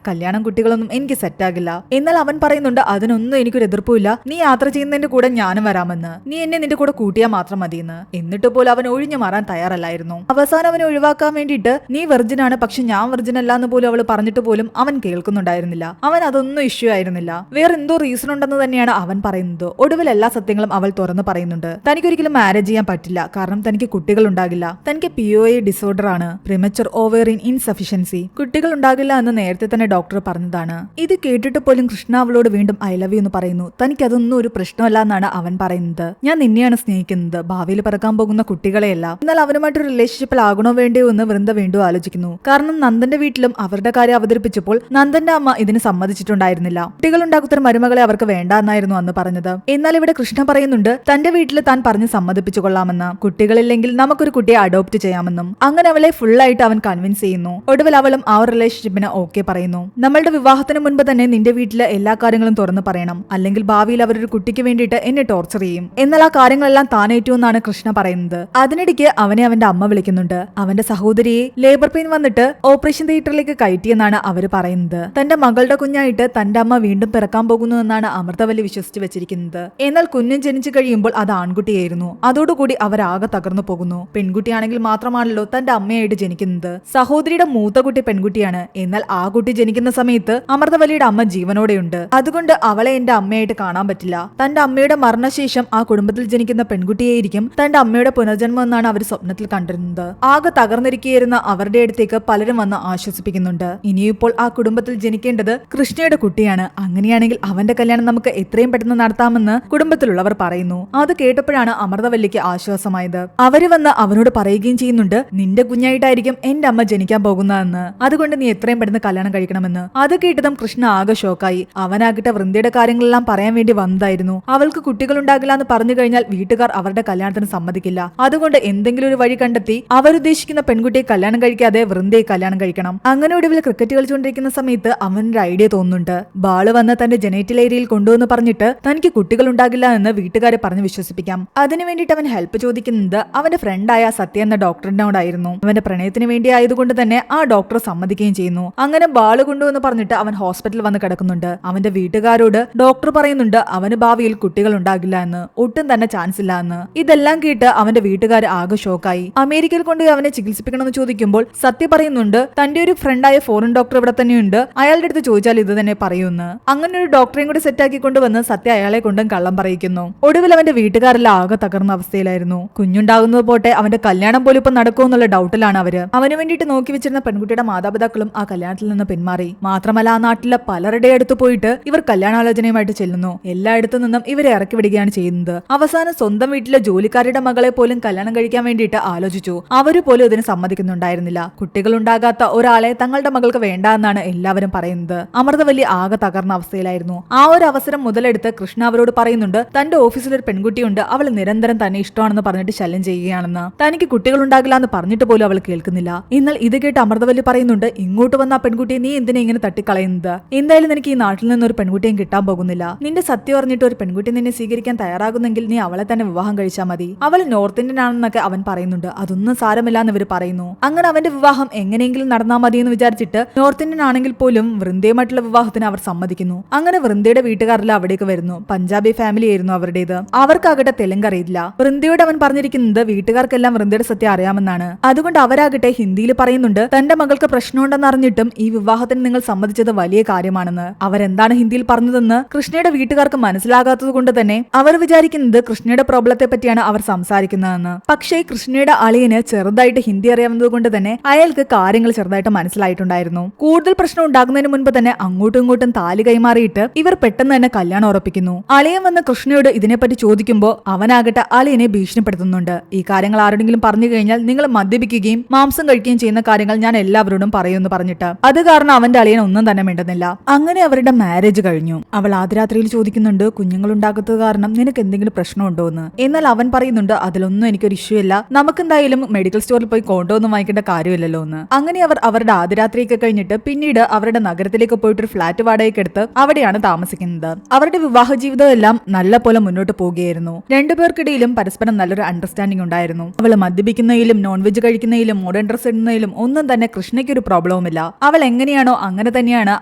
A: കല്യാണം കുട്ടികളൊന്നും എനിക്ക് സെറ്റ് ആകില്ല. എന്നാൽ അവൻ പറയുന്നുണ്ട് അതിനൊന്നും എനിക്കൊരു എതിർപ്പില്ല, നീ യാത്ര ചെയ്യുന്നതിന്റെ കൂടെ ഞാനും വരാമെന്ന്, നീ എന്നെ നിന്റെ കൂടെ കൂട്ടിയാൽ മാത്രം മതിയെന്ന്. എന്നിട്ട് പോലും അവൻ ഒഴിഞ്ഞു മാറാൻ തയ്യാറല്ലായിരുന്നു. അവസാനം അവനെ ഒഴിവാക്കാൻ വേണ്ടിയിട്ട് നീ വെർജിൻ ആണ്, പക്ഷെ ഞാൻ വെർജിൻ അല്ല എന്ന് പോലും അവൾ പറഞ്ഞിട്ട് പോലും അവൻ കേൾക്കുന്നുണ്ടായിരുന്നില്ല. അവൻ അതൊന്നും ഇഷ്യൂ ആയിരുന്നില്ല. വേറെ എന്തോ റീസൺ ഉണ്ടെന്ന് തന്നെയാണ് അവൻ പറയുന്നത്. ഒടുവിൽ എല്ലാ സത്യങ്ങളും അവൾ തുറന്നു പറയുന്നുണ്ട്. തനിക്കൊരിക്കലും മാരേജ് ചെയ്യാൻ പറ്റില്ല, കാരണം തനിക്ക് കുട്ടികൾ ഉണ്ടാകില്ല. തനിക്ക് POA ഡിസോർഡർ ആണ്, പ്രിമച്ചുർ ഓവേറിയൻ ഇൻസഫിഷ്യൻസി. കുട്ടികൾ ഉണ്ടാകില്ല എന്ന് നേരത്തെ തന്നെ ഡോക്ടർ പറഞ്ഞതാണ്. ഇത് കേട്ടിട്ട് പോലും കൃഷ്ണ അവളോട് വീണ്ടും ഐ ലവ് യു എന്ന് പറയുന്നു. തനിക്ക് അതൊന്നും ഒരു പ്രശ്നമല്ല എന്നാണ് അവൻ പറയുന്നത്. ഞാൻ നിന്നെയാണ് സ്നേഹിക്കുന്നത്, ഭാവിയിൽ പിറക്കാൻ പോകുന്ന കുട്ടികളെയല്ല. എന്നാൽ അവനുമായിട്ടൊരു റിലേഷൻഷിപ്പിൽ ആകണോ വേണ്ടയോ എന്ന് വൃന്ദ വീണ്ടും ആലോചിക്കുന്നു. കാരണം നന്ദന്റെ വീട്ടിലും അവരുടെ കാര്യം അവതരിപ്പിച്ചപ്പോൾ നന്ദന്റെ അമ്മ ഇതിന് സമ്മതിച്ചിട്ടുണ്ടായിരുന്നില്ല. കുട്ടികൾ ഉണ്ടാക്കുന്ന മരുമകളെ അവർക്ക് വേണ്ട എന്നായിരുന്നു അന്ന് പറഞ്ഞത്. എന്നാൽ ഇവിടെ കൃഷ്ണ പറയുന്നുണ്ട് തന്റെ വീട്ടിൽ താൻ പറഞ്ഞ് സമ്മതിപ്പിച്ചു കൊള്ളാമെന്ന്, കുട്ടികളില്ലെങ്കിൽ നമുക്കൊരു കുട്ടിയെ അഡോപ്റ്റ് ചെയ്യാമെന്നും. അങ്ങനെ അവളെ ഫുള്ളായിട്ട് അവൻ കൺവിൻസ് ചെയ്യുന്നു. ഒടുവിൽ അവളും ആ റിലേഷൻഷിപ്പിന് ഓക്കെ പറയുന്നു. നമ്മളുടെ വിവാഹത്തിന് മുൻപ് തന്നെ നിന്റെ വീട്ടിലെ എല്ലാ കാര്യങ്ങളും തുറന്നു പറയണം, അല്ലെങ്കിൽ ഭാവിയിൽ അവരൊരു കുട്ടിക്ക് വേണ്ടിയിട്ട് എന്നെ ടോർച്ചർ ചെയ്യും. എന്നാൽ ആ കാര്യങ്ങളെല്ലാം താനേറ്റുമെന്നാണ് കൃഷ്ണ പറയുന്നത്. അതിനിടയ്ക്ക് അവനെ അവന്റെ അമ്മ വിളിക്കുന്നുണ്ട്. അവന്റെ സഹോദരിയെ ലേബർ പെയിൻ വന്നിട്ട് ഓപ്പറേഷൻ തിയേറ്ററിലേക്ക് കയറ്റിയെന്നാണ് അവര് പറയുന്നത്. തന്റെ മകളുടെ കുഞ്ഞായിട്ട് തന്റെ അമ്മ വീണ്ടും പിറക്കാൻ പോകുന്നു എന്നാണ് അമൃതവല്ലി വിശ്വസിച്ച് വെച്ചിരിക്കുന്നത്. എന്നാൽ കുഞ്ഞ് ജനിച്ചു കഴിയുമ്പോൾ അത് ആൺകുട്ടിയായിരുന്നു. അതോടുകൂടി അവരാകെ തകർന്നു പോകുന്നു. പെൺകുട്ടിയാണെങ്കിൽ മാത്രമാണല്ലോ തന്റെ അമ്മയായിട്ട് ജനിക്കുന്നത്. സഹോദരിയുടെ മൂത്ത കുട്ടി പെൺകുട്ടിയാണ്. എന്നാൽ ആ കുട്ടി ജനിക്കുന്ന സമയത്ത് അമൃതവല്ലിയുടെ അമ്മ ജീവനോടെയുണ്ട്. അതുകൊണ്ട് അവളെ എന്റെ അമ്മയായിട്ട് കാണാൻ പറ്റില്ല. തന്റെ അമ്മയുടെ മരണശേഷം ആ കുടുംബത്തിൽ ജനിക്കുന്ന പെൺകുട്ടിയായിരിക്കും തന്റെ അമ്മയുടെ പുനർജന്മം എന്നാണ് അവർ സ്വപ്നത്തിൽ കണ്ടിരുന്നത്. ആകെ തകർന്നിരിക്കുന്ന അവരുടെ അടുത്തേക്ക് പലരും വന്ന് ആശ്വസിപ്പിക്കുന്നുണ്ട്. ഇനിയിപ്പോൾ ആ കുടുംബത്തിൽ ജനിക്കേണ്ടത് കൃഷ്ണയുടെ കുട്ടിയാണ്. അങ്ങനെയാണെങ്കിൽ അവന്റെ കല്യാണം നമുക്ക് എത്രയും പെട്ടെന്ന് നടത്താമെന്ന് കുടുംബത്തിലുള്ളവർ പറയുന്നു. അത് കേട്ടപ്പോഴാണ് അമൃതവല്ലിക്ക് ആശ്വാസമായത്. അവര് വന്ന് അവനോട് പറയുകയും ചെയ്യുന്നുണ്ട്, നിന്റെ കുഞ്ഞായിട്ടായിരിക്കും എന്റെ അമ്മ ജനിക്കാൻ പോകുന്നതെന്ന്, അതുകൊണ്ട് നീ എത്രയും പെട്ടെന്ന് കല്യാണം കഴിക്കണമെന്ന്. അത് കേട്ടതും കൃഷ്ണ ആകെ ഷോക്കായി. അവനാകട്ടെ വൃന്ദയുടെ കാര്യങ്ങളെല്ലാം പറയാൻ വേണ്ടി വന്നതായിരുന്നു. അവൾക്ക് കുട്ടികൾ ഉണ്ടാകില്ല എന്ന് പറഞ്ഞു കഴിഞ്ഞാൽ വീട്ടുകാർ അവരുടെ കല്യാണത്തിന് സമ്മതിക്കില്ല. അതുകൊണ്ട് എന്തെങ്കിലും ഒരു വഴി കണ്ടെത്തി അവരുദ്ദേശിക്കുന്ന പെൺകുട്ടിയെ കല്യാണം കഴിക്കാതെ വൃന്ദയെ കല്യാണം കഴിക്കണം. അങ്ങനെ ഒടുവിൽ ക്രിക്കറ്റ് കളിച്ചുകൊണ്ടിരിക്കുന്ന സമയത്ത് അവനൊരു ഐഡിയ തോന്നുന്നുണ്ട്. ബാള് വന്ന് തന്റെ ജനൈറ്റൽ ഏരിയയിൽ കൊണ്ടുവന്ന് പറഞ്ഞിട്ട് തനിക്ക് കുട്ടികൾ ഉണ്ടാകില്ല എന്ന് വീട്ടുകാരെ പറഞ്ഞ് വിശ്വസിപ്പിക്കാം. അതിനു വേണ്ടിയിട്ട് അവൻ ഹെൽപ്പ് ചോദിക്കുന്നത് അവന്റെ ഫ്രണ്ടായ സത്യ എന്ന ഡോക്ടറിനോടായിരുന്നു. അവന്റെ പ്രണയത്തിന് വേണ്ടി ആയതുകൊണ്ട് തന്നെ ആ ഡോക്ടർ സമ്മതിക്കുകയും ചെയ്യുന്നു. അങ്ങനെ ബാള് കൊണ്ടുവന്ന് പറഞ്ഞിട്ട് അവൻ ഹോസ്പിറ്റലിൽ വന്ന് കിടക്കുന്നുണ്ട്. അവന്റെ വീട്ടുകാരോട് ഡോക്ടർ പറയുന്നുണ്ട് അവന് ഭാവിയിൽ കുട്ടികൾ ഉണ്ടാകില്ല എന്ന്, ഒട്ടും തന്നെ ചാൻസ് ഇല്ല എന്ന്. ഇതെല്ലാം കേട്ട് അവന്റെ വീട്ടുകാർ ആകെ ഷോക്കായി. അമേരിക്കയിൽ കൊണ്ടുപോയി അവനെ ചികിത്സിപ്പിക്കണമെന്ന് ചോദിക്കുമ്പോൾ സത്യ പറയുന്നുണ്ട് തന്റെ ഒരു ഫ്രണ്ടായ ഫോറിൻ ഡോക്ടർ ഇവിടെ തന്നെയുണ്ട്, അയാളുടെ അടുത്ത് ചോദിച്ചാൽ ഇത് തന്നെ പറയുമെന്ന്. അങ്ങനെ ഒരു ഡോക്ടറെയും കൂടി സെറ്റാക്കി കൊണ്ടുവന്ന് സത്യ അയാളെ കൊണ്ടും കള്ളം പറയിക്കുന്നു. ഒടുവിൽ അവന്റെ വീട്ടുകാരെല്ലാം ആകെ തകർന്ന അവസ്ഥയിലായിരുന്നു. കുഞ്ഞുണ്ടാകുന്നത് പോട്ടെ അവന്റെ കല്യാണം പോലും ഇപ്പൊ നടക്കുമെന്നുള്ള ഡൗട്ടിലാണ് അവര്. അവന് വേണ്ടിയിട്ട് നോക്കി വെച്ചിരുന്ന പെൺകുട്ടിയുടെ മാതാപിതാക്കളും ആ കല്യാണത്തിൽ നിന്ന് പിന്മാറി. മാത്രമല്ല ആ നാട്ടിലെ പലരുടെ അടുത്ത് പോയിട്ട് ഇവർ കല്യാണാലോചനയുമായിട്ട് ചെല്ലുന്നു. എല്ലായിടത്തു നിന്നും ഇവരെ ഇറക്കി വിടുകയാണ് ചെയ്യുന്നത്. അവസാനം സ്വന്തം വീട്ടിലെ ജോലിക്കാരുടെ മകളെ പോലും കല്യാണം കഴിക്കാൻ വേണ്ടിയിട്ട് ആലോചിച്ചു. അവര് പോലും ഇതിന് സമ്മതിക്കുന്നുണ്ടായിരുന്നില്ല. കുട്ടികൾ ഉണ്ടാകാത്ത ഒരാളെ തങ്ങളുടെ മകൾക്ക് വേണ്ട എന്നാണ് എല്ലാവരും പറയുന്നത്. അമൃതവല്ലി ആകെ തകർന്ന അവസ്ഥയിലായിരുന്നു. ആ ഒരു അവസരം മുതലെടുത്ത് കൃഷ്ണ അവരോട് പറയുന്നുണ്ട് തന്റെ ഓഫീസിൽ ഒരു പെൺകുട്ടിയുണ്ട്, അവൾ നിരന്തരം തന്നെ ഇഷ്ടമാണെന്ന് പറഞ്ഞിട്ട് ശല്യം ചെയ്യുകയാണെന്ന്. തനിക്ക് കുട്ടികൾ ഉണ്ടാകില്ല എന്ന് പറഞ്ഞിട്ട് പോലും അവൾ കേൾക്കുന്നില്ല. എന്നാൽ ഇത് കേട്ട് അമൃതവല്ലി പറയുന്നുണ്ട് ഇങ്ങോട്ട് വന്ന ആ പെൺകുട്ടിയെ നീ എന്തിനാ ഇങ്ങനെ തട്ടിക്കളയുന്നത്? എന്തായാലും നിനക്ക് ഈ നാട്ടിൽ നിന്ന് ഒരു പെൺകുട്ടിയും കിട്ടാൻ പോകുന്നില്ല. നിന്റെ സത്യം പറഞ്ഞിട്ട് ഒരു പെൺകുട്ടി നിന്നെ സ്വീകരിക്കാൻ തയ്യാറാകുന്നെങ്കിൽ നീ അവളെ തന്നെ വിവാഹം കഴിച്ചാൽ മതി. അവൾ നോർത്ത് ഇന്ത്യൻ ആണെന്നൊക്കെ അവൻ പറയുന്നുണ്ട്. അതൊന്നും സാരമില്ല എന്ന് ഇവർ പറയുന്നു. അങ്ങനെ അവന്റെ വിവാഹം എങ്ങനെയെങ്കിലും നടന്നാൽ മതി എന്ന് വിചാരിച്ചിട്ട് നോർത്ത് ഇന്ത്യൻ ആണെങ്കിൽ പോലും വൃന്ദയുമായിട്ടുള്ള വിവാഹത്തിന് അവർ സമ്മതിക്കുന്നു. അങ്ങനെ വൃന്ദയുടെ വീട്ടുകാരെല്ലാം അവിടേക്ക് വരുന്നു. പഞ്ചാബി ഫാമിലി ആയിരുന്നു അവരുടേത്. അവർക്കാകട്ടെ തെലുങ്ക് അറിയില്ല. വൃന്ദയോട് അവൻ പറഞ്ഞിരിക്കുന്നത് വീട്ടുകാർക്കെല്ലാം വൃന്ദയുടെ സത്യം അറിയാമെന്നാണ്. അതുകൊണ്ട് അവരാകട്ടെ ഹിന്ദിയിൽ പറയുന്നുണ്ട് തന്റെ മകൾക്ക് പ്രശ്നമുണ്ടെന്ന് അറിഞ്ഞിട്ടും ഈ വിവാഹത്തിന് നിങ്ങൾ സമ്മതിച്ചത് വലിയ കാര്യമാണെന്ന്. അവരെന്താണ് ഹിന്ദിയിൽ പറഞ്ഞതെന്ന് കൃഷ്ണയുടെ വീട്ടുകാർക്ക് മനസ്സിലാകാത്തത് കൊണ്ട് തന്നെ അവർ വിചാരിക്കുന്നത് കൃഷ്ണയുടെ പ്രോബ്ലത്തെ പറ്റിയാണ് അവർ സംസാരിക്കുന്നതെന്ന്. പക്ഷേ കൃഷ്ണയുടെ അളിയന് ചെറുതായിട്ട് ഹിന്ദി അറിയാവുന്നത് കൊണ്ട് തന്നെ അയാൾക്ക് കാര്യങ്ങൾ ചെറുതായിട്ട് മനസ്സിലായിട്ടുണ്ടായിരുന്നു. കൂടുതൽ പ്രശ്നം ഉണ്ടാകുന്നതിന് മുൻപ് തന്നെ അങ്ങോട്ടും ഇങ്ങോട്ടും താലി കൈമാറിയിട്ട് ഇവർ പെട്ടെന്ന് തന്നെ കല്യാണം ഉറപ്പിക്കുന്നു. അളിയൻ വന്ന് കൃഷ്ണയോട് ഇതിനെപ്പറ്റി ചോദിക്കുമ്പോൾ അവനാകട്ടെ അളിയനെ ഭീഷണിപ്പെടുത്തുന്നുണ്ട്. ഈ കാര്യങ്ങൾ ആരോടെങ്കിലും പറഞ്ഞു കഴിഞ്ഞാൽ നിങ്ങൾ മദ്യപിക്കുകയും മാംസം കഴിക്കുകയും ചെയ്യുന്ന കാര്യങ്ങൾ ഞാൻ എല്ലാവരോടും പറയുമെന്ന് പറഞ്ഞിട്ട്. അത് കാരണം അവന്റെ അളിയൻ ഒന്നും തന്നെ മിണ്ടുന്നില്ല. അങ്ങനെ അവരുടെ മാരേജ് കഴിഞ്ഞു. അവൾ ആദ്യരാത്രിയിൽ ചോദിക്കുന്നുണ്ട് കുഞ്ഞുങ്ങൾ ഉണ്ടാകാത്തത് കാരണം നിനക്ക് എന്തെങ്കിലും പ്രശ്നമുണ്ടോ എന്ന്. എന്നാൽ അവൻ പറയുന്നുണ്ട് അതിലൊന്നും എനിക്കൊരു ഇഷ്യൂ ഇല്ല, നമുക്കെന്തായാലും മെഡിക്കൽ സ്റ്റോറിൽ പോയി കൊണ്ടൊന്നും വാങ്ങിക്കേണ്ട കാര്യമില്ലല്ലോ എന്ന്. അങ്ങനെ അവർ അവരുടെ ആദ്യരാത്രിയൊക്കെ കഴിഞ്ഞിട്ട് പിന്നീട് അവരുടെ നഗരത്തിലേക്ക് പോയിട്ടൊരു ഫ്ലാറ്റ് വാടകയ്ക്ക് എടുത്ത് അവിടെയാണ് താമസിക്കുന്നത്. അവരുടെ വിവാഹ ജീവിതം എല്ലാം നല്ല പോലെ മുന്നോട്ട് പോവുകയായിരുന്നു. രണ്ടുപേർക്കിടയിലും പരസ്പരം നല്ലൊരു അണ്ടർസ്റ്റാൻഡിംഗ് ഉണ്ടായിരുന്നു. അവൾ മദ്യപിക്കുന്നതിലും നോൺ വെജ് കഴിക്കുന്നതിലും മോഡേൺ ഡ്രസ് ഇടുന്നതിലും ഒന്നും തന്നെ കൃഷ്ണയ്ക്ക് ഒരു പ്രോബ്ലവുമില്ല. അവൾ എങ്ങനെയാണോ അങ്ങനെ തന്നെയാണ്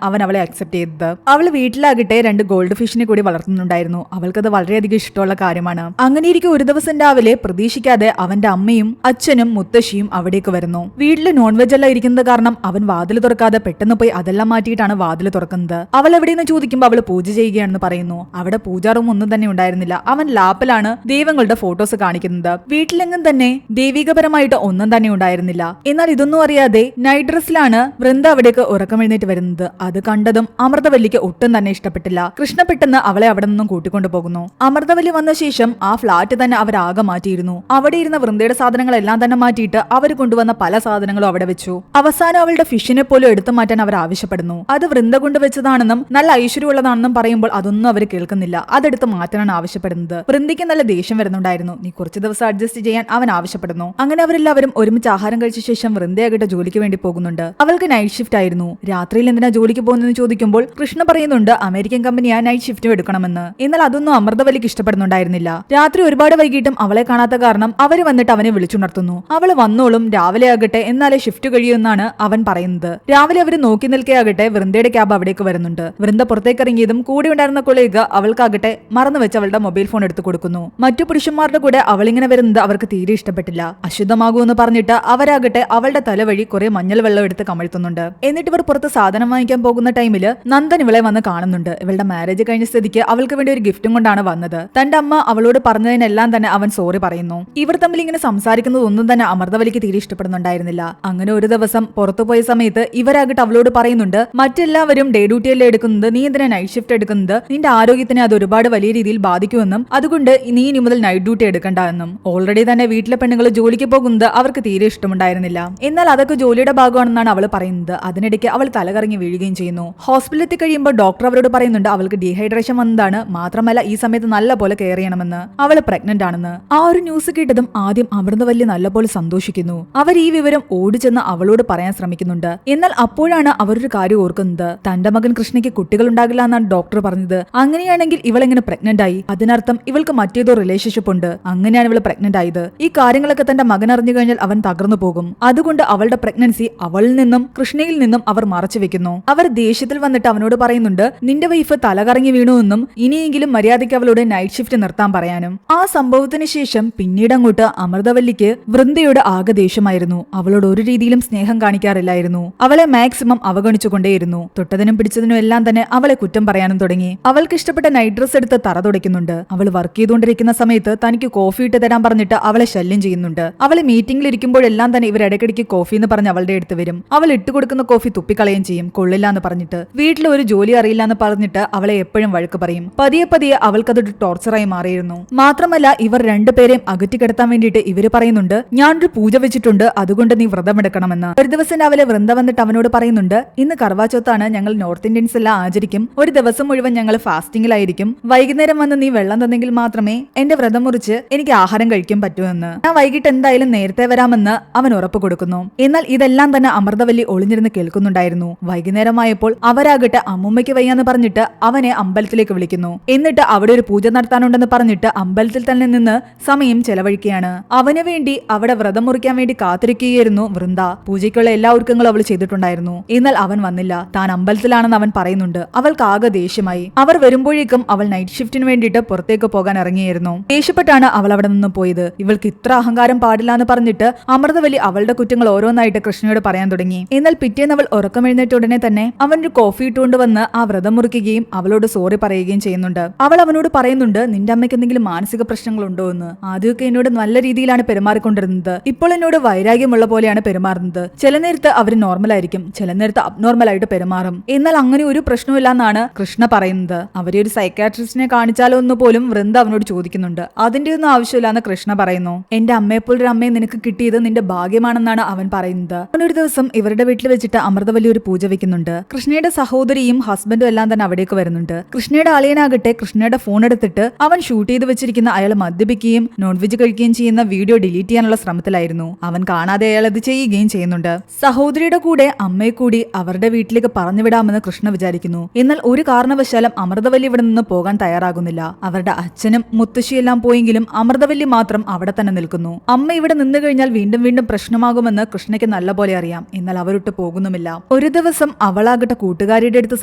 A: അവൻ അവളെ അക്സെപ്റ്റ് ചെയ്തത്. അവൾ വീട്ടിലാകട്ടെ 2 ഗോൾഡ് ഫിഷിനെ കൂടി വളർത്തുന്നുണ്ടായിരുന്നു. അവൾക്കത് വളരെയധികം ഇഷ്ടമുള്ള കാര്യമാണ്. അങ്ങനെയിരിക്കും ഒരു ദിവസം രാവിലെ പ്രതീക്ഷിക്കാതെ അവന്റെ അമ്മയും അച്ഛനും മുത്തശ്ശിയും അവിടേക്ക് വരുന്നു. വീട്ടില് നോൺ വെജ് എല്ലാം ഇരിക്കുന്നത് കാരണം അവൻ വാതിൽ തുറക്കാതെ പെട്ടെന്ന് പോയി അതെല്ലാം മാറ്റിയിട്ടാണ് വാതിൽ തുറക്കുന്നത്. അവൾ എവിടെയെന്ന് ചോദിക്കുമ്പോൾ അവൾ പൂജ ചെയ്യുകയാണെന്ന് പറയുന്നു. അവിടെ പൂജാറും ഒന്നും തന്നെ ഉണ്ടായിരുന്നില്ല. അവൻ ലാപ്പിലാണ് ദൈവങ്ങളുടെ ഫോട്ടോസ് കാണിക്കുന്നത്. വീട്ടിലെങ്ങും തന്നെ ദൈവികപരമായിട്ട് ഒന്നും തന്നെ ഉണ്ടായിരുന്നില്ല. എന്നാൽ ഇതൊന്നും അറിയാതെ നൈറ്റ് ഡ്രസ്സിലാണ് വൃന്ദ അവിടേക്ക് ഉറക്കമെഴുന്നേറ്റ് വരുന്നത്. അത് കണ്ടതും അമൃതവല്ലിക്ക് ഒട്ടും തന്നെ ഇഷ്ടപ്പെട്ടില്ല. കൃഷ്ണ പെട്ടെന്ന് അവളെ അവിടെ നിന്നും കൂട്ടിക്കൊണ്ടു പോകുന്നു. അമൃതവല്ലി വന്ന ശേഷം ആ ഫ്ലാറ്റ് തന്നെ അവരാകെ മാറ്റിയിരുന്നു. അവിടെ ഇരുന്ന വൃന്ദയുടെ സാധനങ്ങളെല്ലാം തന്നെ മാറ്റിയിട്ട് അവർ കൊണ്ടുവന്ന പല സാധനങ്ങളും അവിടെ വെച്ചു. അവസാനം അവളുടെ ഫിഷിനെ പോലും എടുത്തു മാറ്റാൻ അവർ ആവശ്യപ്പെടുന്നു. അത് വൃന്ദ കൊണ്ടുവച്ചതാണെന്നും നല്ല ഐശ്വര്യമുള്ളതാണെന്നും പറയുമ്പോൾ അതൊന്നും അവർ കേൾക്കുന്നില്ല. അതെടുത്ത് മാറ്റാനാണ് ആവശ്യപ്പെടുന്നത്. വൃന്ദയ്ക്ക് നല്ല ദേഷ്യം വരുന്നുണ്ടായിരുന്നു. നീ കുറച്ച് ദിവസം അഡ്ജസ്റ്റ് ചെയ്യാൻ അവൻ ആവശ്യപ്പെടുന്നു. അങ്ങനെ അവരെല്ലാവരും ഒരുമിച്ച് ആഹാരം കഴിച്ച ശേഷം വൃന്ദയാകട്ടെ ജോലിക്ക് വേണ്ടി പോകുന്നുണ്ട്. അവൾക്ക് നൈറ്റ് ഷിഫ്റ്റ് ആയിരുന്നു. രാത്രിയിൽ എന്തിനാ ജോലിക്ക് പോകുന്നതെന്ന് ചോദിക്കുമ്പോൾ കൃഷ്ണ പറയുന്നുണ്ട് അമേരിക്കൻ കമ്പനിയാ നൈറ്റ് ഷിഫ്റ്റ് എടുക്കണമെന്ന്. എന്നാൽ അതൊന്നും അമൃതവല്ലിക്ക് ഇഷ്ടപ്പെടുന്നുണ്ടായിരുന്നില്ല. രാത്രി ഒരുപാട് വൈകിട്ടും അവളെ കാണാത്ത കാരണം അവർ വന്നിട്ട് അവനെ വിളിച്ചുണർത്തുന്നു. അവൾ വന്നോളും, രാവിലെ ആകട്ടെ എന്നാലേ ഷിഫ്റ്റ് കഴിയുമെന്നാണ് അവൻ പറയുന്നത്. രാവിലെ അവർ നോക്കി നിൽക്കെയാകട്ടെ വൃന്ദയുടെ ക്യാബ് അവിടേക്ക് വരുന്നുണ്ട്. വൃന്ദ പുറത്തേക്ക് ഇറങ്ങിയതും കൂടെ ഉണ്ടായിരുന്ന കൊളീഗ് അവൾക്കാകട്ടെ മറന്നു വെച്ച് അവളുടെ മൊബൈൽ ഫോൺ എടുത്തു കൊടുക്കുന്നു. മറ്റു പുരുഷന്മാരുടെ കൂടെ അവളിങ്ങനെ വരുന്നത് അവർക്ക് തീരെ ഇഷ്ടപ്പെട്ടില്ല. അശുദ്ധമാകൂന്ന് പറഞ്ഞിട്ട് അവരാകട്ടെ അവളുടെ തലവഴി കുറെ മഞ്ഞൾ വെള്ളം എടുത്ത് കമഴ്ത്തുന്നുണ്ട്. എന്നിട്ട് ഇവർ പുറത്ത് സാധനം വാങ്ങിക്കാൻ പോകുന്ന ടൈമില് നന്ദൻ ഇവളെ വന്ന് കാണുന്നുണ്ട്. ഇവളുടെ മാരേജ് കഴിഞ്ഞ സ്ഥിതിക്ക് അവൾക്ക് വേണ്ടി ഒരു ഗിഫ്റ്റും കൊണ്ടാണ് വന്നത്. തന്റെ അമ്മ അവളോട് പറഞ്ഞതിനെല്ലാം തന്നെ അവൻ സോറി പറയുന്നു. ഇവർ തമ്മിൽ ഇങ്ങനെ സംസാരിക്കുന്നത് ഒന്നും തന്നെ അമൃതവല്ലിക്ക് തീരെ ഇഷ്ടപ്പെടുന്നുണ്ടായിരുന്നില്ല. അങ്ങനെ ഒരു ദിവസം പുറത്തുപോയ സമയത്ത് ഇവരാകട്ടെ അവളോട് പറയുന്നുണ്ട് മറ്റെല്ലാവരും ഡേ ഡ്യൂട്ടിയല്ലേ എടുക്കുന്നത്, നീ എന്തിനാ നൈറ്റ് ഷിഫ്റ്റ് എടുക്കുന്നത്, നിന്റെ ആരോഗ്യത്തിനെ അത് ഒരുപാട് വലിയ രീതിയിൽ ബാധിക്കുമെന്നും അതുകൊണ്ട് നീ ഇനി മുതൽ നൈറ്റ് ഡ്യൂട്ടി എടുക്കണ്ട എന്നും. ഓൾറെഡി തന്നെ വീട്ടിലെ പെണ്ണുങ്ങൾ ജോലിക്ക് പോകുന്നത് അവർക്ക് തീരെ ഇഷ്ടമുണ്ടായിരുന്നില്ല. എന്നാൽ അതൊക്കെ ജോലിയുടെ ഭാഗമാണെന്നാണ് അവൾ പറയുന്നത്. അതിനിടയ്ക്ക് അവൾ തലകറങ്ങി വീഴുകയും ചെയ്യുന്നു. ഹോസ്പിറ്റലിൽ എത്തി കഴിയുമ്പോൾ ഡോക്ടർ അവരോട് പറയുന്നുണ്ട് അവൾക്ക് ഡീഹൈഡ്രേഷൻ വന്നതാണ്, മാത്രമല്ല ഈ സമയത്ത് നല്ല പോലെ കെയർ ചെയ്യണമെന്ന്. അവൾ പ്രഗ്നന്റ് ആണെന്ന്. ആ ഒരു ന്യൂസ് കേട്ടതും ആദ്യം അമൃതവല്ലി നല്ലപോലെ സന്തോഷിക്കുന്നു. അവർ ഈ വിവരം ഓടിച്ചെന്ന് അവളോട് പറയാൻ ശ്രമിക്കുന്നുണ്ട്. എന്നാൽ അപ്പോഴാണ് അവരൊരു കാര്യം ഓർക്കുന്നത്. തന്റെ മകൻ കൃഷ്ണയ്ക്ക് കുട്ടികൾ ഉണ്ടാകില്ല എന്നാണ് ഡോക്ടർ പറഞ്ഞത്. അങ്ങനെയാണെങ്കിൽ ഇവളെങ്ങനെ പ്രഗ്നന്റ് ആയി? അതിനർത്ഥം ഇവൾക്ക് മറ്റേതോ റിലേഷൻഷിപ്പ് ഉണ്ട്. അങ്ങനെയാണ് ഇവൾ പ്രഗ്നന്റ് ആയത്. ഈ കാര്യങ്ങളൊക്കെ തന്റെ മകൻ അറിഞ്ഞു കഴിഞ്ഞാൽ അവൻ തകർന്നു പോകും. അതുകൊണ്ട് അവളുടെ പ്രഗ്നൻസി അവളിൽ നിന്നും കൃഷ്ണയിൽ നിന്നും അവർ മറച്ചു വെക്കുന്നു. അവർ ദേഷ്യത്തിൽ വന്നിട്ട് അവനോട് പറയുന്നുണ്ട് നിന്റെ വൈഫ് തലകറങ്ങി വീണു എന്നും ഇനിയെങ്കിലും മര്യാദയ്ക്ക് അവളോട് നൈറ്റ് ഷിഫ്റ്റ് നിർത്താൻ പറയാനും. ആ സംഭവത്തിന് ശേഷം പിന്നീട് അങ്ങോട്ട് അമൃതവല്ലിക്ക് വൃന്ദയോട് ആകെ ദേഷ്യമായിരുന്നു. അവളോട് ഒരു രീതിയിലും സ്നേഹം കാണിക്കാറില്ലായിരുന്നു. അവളെ മാക്സിമം അവഗണിച്ചുകൊണ്ടേയിരുന്നു. തൊട്ടതിനും പിടിച്ചതിനും എല്ലാം തന്നെ അവളെ കുറ്റം പറയാനും തുടങ്ങി. അവൾക്ക് ഇഷ്ടപ്പെട്ട നൈറ്റ് ഡ്രസ് എടുത്ത് തറ തുടയ്ക്കുന്നുണ്ട്. അവൾ വർക്ക് ചെയ്തുകൊണ്ടിരിക്കുന്ന സമയത്ത് തനിക്ക് കോഫി ഇട്ട് തരാൻ പറഞ്ഞിട്ട് അവളെ ശല്യം ചെയ്യുന്നുണ്ട്. അവൾ മീറ്റിംഗിൽ ഇരിക്കുമ്പോഴെല്ലാം തന്നെ ഇവർ ഇടയ്ക്കിടയ്ക്ക് കോഫി എന്ന് പറഞ്ഞ് അവളുടെ അടുത്ത് വരും. അവൾ ഇട്ടുകൊടുക്കുന്ന കോഫി തുപ്പിക്കളയും ചെയ്യും, കൊള്ളില്ല എന്ന് പറഞ്ഞിട്ട്. വീട്ടിൽ ഒരു ജോലി അറിയില്ല എന്ന് പറഞ്ഞിട്ട് അവളെ എപ്പോഴും വഴക്ക് പറയും. പതിയെ പതിയെ അവൾക്കതൊരു ടോർച്ചറായി മാറിയിരുന്നു. മാത്രമല്ല ഇവർ രണ്ടുപേരെയും അകറ്റിക്കിടത്താൻ വേണ്ടിയിട്ട് ഇവര് പറയുന്നുണ്ട് ഞാനൊരു പൂജ വെച്ചിട്ടുണ്ട്, അതുകൊണ്ട് നീ വ്രതമെടുക്കണമെന്ന്. ഒരു ദിവസം രാവിലെ വൃന്ദ വന്നിട്ട് അവനോട് പറയുന്നുണ്ട് ഇന്ന് കർവാചൗത്താണ്, ഞങ്ങൾ നോർത്ത് ഇന്ത്യൻസ് എല്ലാം ആചരിക്കും. ഒരു ദിവസം മുഴുവൻ ഞങ്ങൾ ഫാസ്റ്റിംഗിലായിരിക്കും. വൈകുന്നേരം വന്ന് നീ വെള്ളം തന്നെങ്കിൽ മാത്രമേ എന്റെ വ്രതം മുറിച്ച് എനിക്ക് ആഹാരം കഴിക്കാൻ പറ്റൂ എന്ന്. ഞാൻ വൈകിട്ട് എന്തായാലും നേരത്തെ വരാമെന്ന് അവൻ ഉറപ്പ് കൊടുക്കുന്നു. എന്നാൽ ഇതെല്ലാം തന്നെ അമൃതവല്ലി ഒളിഞ്ഞിരുന്ന് കേൾക്കുന്നുണ്ടായിരുന്നു. വൈകുന്നേരമായപ്പോൾ അവരാകട്ടെ അമ്മുമ്മയ്ക്ക് വയ്യാന്ന് പറഞ്ഞിട്ട് അവനെ അമ്പലത്തിലേക്ക് വിളിക്കുന്നു. എന്നിട്ട് അവിടെ ഒരു പൂജ നടത്താനുണ്ടെന്ന് പറഞ്ഞിട്ട് അമ്പലത്തിൽ തന്നെ നിന്ന് സമയം ചെലവഴിക്കുകയാണ്. അവന് വേണ്ടി അവിടെ വ്രതം മുറിക്കാൻ വേണ്ടി കാത്തിരിക്കുകയായിരുന്നു വൃന്ദ. പൂജയ്ക്കുള്ള എല്ലാ ഒരുക്കങ്ങളും അവൾ ചെയ്തിട്ടുണ്ടായിരുന്നു. എന്നാൽ അവൻ വന്നില്ല. താൻ അമ്പലത്തിലാണെന്ന് അവൻ പറയുന്നുണ്ട്. അവൾക്ക് ആകെ ദേഷ്യമായി. അവർ വരുമ്പോഴേക്കും അവൾ നൈറ്റ് ഷിഫ്റ്റിന് വേണ്ടിയിട്ട് പുറത്തേക്ക് പോകാൻ ഇറങ്ങിയായിരുന്നു. ദേഷ്യപ്പെട്ടാണ് അവൾ അവിടെ നിന്ന് പോയത്. ഇവൾക്ക് ഇത്ര അഹങ്കാരം പാടില്ല എന്ന് പറഞ്ഞിട്ട് അമൃതവല്ലി അവളുടെ കുറ്റങ്ങൾ ഓരോന്നായിട്ട് കൃഷ്ണയോട് പറയാൻ തുടങ്ങി. എന്നാൽ പിറ്റേന്ന് അവൾ ഉറക്കമെഴുന്നേറ്റ ഉടനെ തന്നെ അവൻ ഒരു കോഫി ഇട്ടുകൊണ്ട് വന്ന് ആ വ്രതം മുറിക്കുകയും അവളോട് സോറി പറയുകയും ചെയ്യുന്നുണ്ട്. അവൾ അവനോട് പറയുന്നുണ്ട് നിന്റെ അമ്മയ്ക്ക് എന്തെങ്കിലും മാനസിക പ്രശ്നങ്ങളുണ്ടോ എന്ന്. ആദ്യമൊക്കെ എന്നോട് നല്ല രീതിയിലാണ് പെരുമാറിക്കൊണ്ടിരുന്നത്. ഇപ്പോൾ എന്നോട് വൈരാഗ്യമുള്ള പോലെയാണ് പെരുമാറുന്നത്. ചില നേരത്ത് അവർ നോർമൽ ആയിരിക്കും, ചില നേരത്ത് അബ്നോർമൽ ആയിട്ട് പെരുമാറും. എന്നാൽ അങ്ങനെ ഒരു പ്രശ്നമില്ല എന്നാണ് കൃഷ്ണ പറയുന്നത്. അവരെ ഒരു സൈക്കാട്രിസ്റ്റിനെ കാണിച്ചാലോ എന്ന് പോലും വൃന്ദ അവനോട് ചോദിക്കുന്നുണ്ട്. അതിന്റെ ഒന്നും ആവശ്യമില്ല എന്ന് കൃഷ്ണ പറയുന്നു. എന്റെ അമ്മയെപ്പോലൊരു അമ്മയെ നിനക്ക് കിട്ടിയത് നിന്റെ ഭാഗ്യമാണെന്നാണ് അവൻ പറയുന്നത്. അവനൊരു ദിവസം ഇവരുടെ വീട്ടിൽ വെച്ചിട്ട് അമൃതവല്ലി ഒരു പൂജ വെക്കുന്നുണ്ട്. കൃഷ്ണയുടെ സഹോദരിയും ഹസ്ബൻഡും എല്ലാം തന്നെ അവിടേക്ക് വരുന്നുണ്ട്. കൃഷ്ണയുടെ അളിയനാകട്ടെ കൃഷ്ണയുടെ ഫോൺ എടുത്തിട്ട് അവൻ ഷൂട്ട് ചെയ്ത് വെച്ചിരിക്കുന്ന അയാൾ മദ്യപിക്കുകയും നോൺ വെജ് കഴിക്കുകയും ചെയ്യുന്ന വീഡിയോ ഡിലീറ്റ് ചെയ്യാനുള്ള ശ്രമത്തിലായിരുന്നു. അവൻ കാണാതെ അയാൾ അത് ചെയ്യുകയും ചെയ്യുന്നുണ്ട്. സഹോദരിയുടെ കൂടെ അമ്മയെ കൂടി അവരുടെ വീട്ടിലേക്ക് പറഞ്ഞു വിടാമെന്ന് കൃഷ്ണ വിചാരിക്കുന്നു. എന്നാൽ ഒരു കാരണവശാലും അമൃതവല്ലി ഇവിടെ നിന്ന് പോകാൻ തയ്യാറാകുന്നില്ല. അവരുടെ അച്ഛനും മുത്തശ്ശിയെല്ലാം പോയെങ്കിലും അമൃതവല്ലി മാത്രം അവിടെ തന്നെ നിൽക്കുന്നു. അമ്മ ഇവിടെ നിന്ന് കഴിഞ്ഞാൽ വീണ്ടും വീണ്ടും പ്രശ്നമാകുമെന്ന് കൃഷ്ണയ്ക്ക് നല്ലപോലെ അറിയാം. എന്നാൽ അവരൊട്ട് പോകുന്നുമില്ല. ഒരു ദിവസം അവളാകട്ടെ കൂട്ടുകാരിയുടെ അടുത്ത്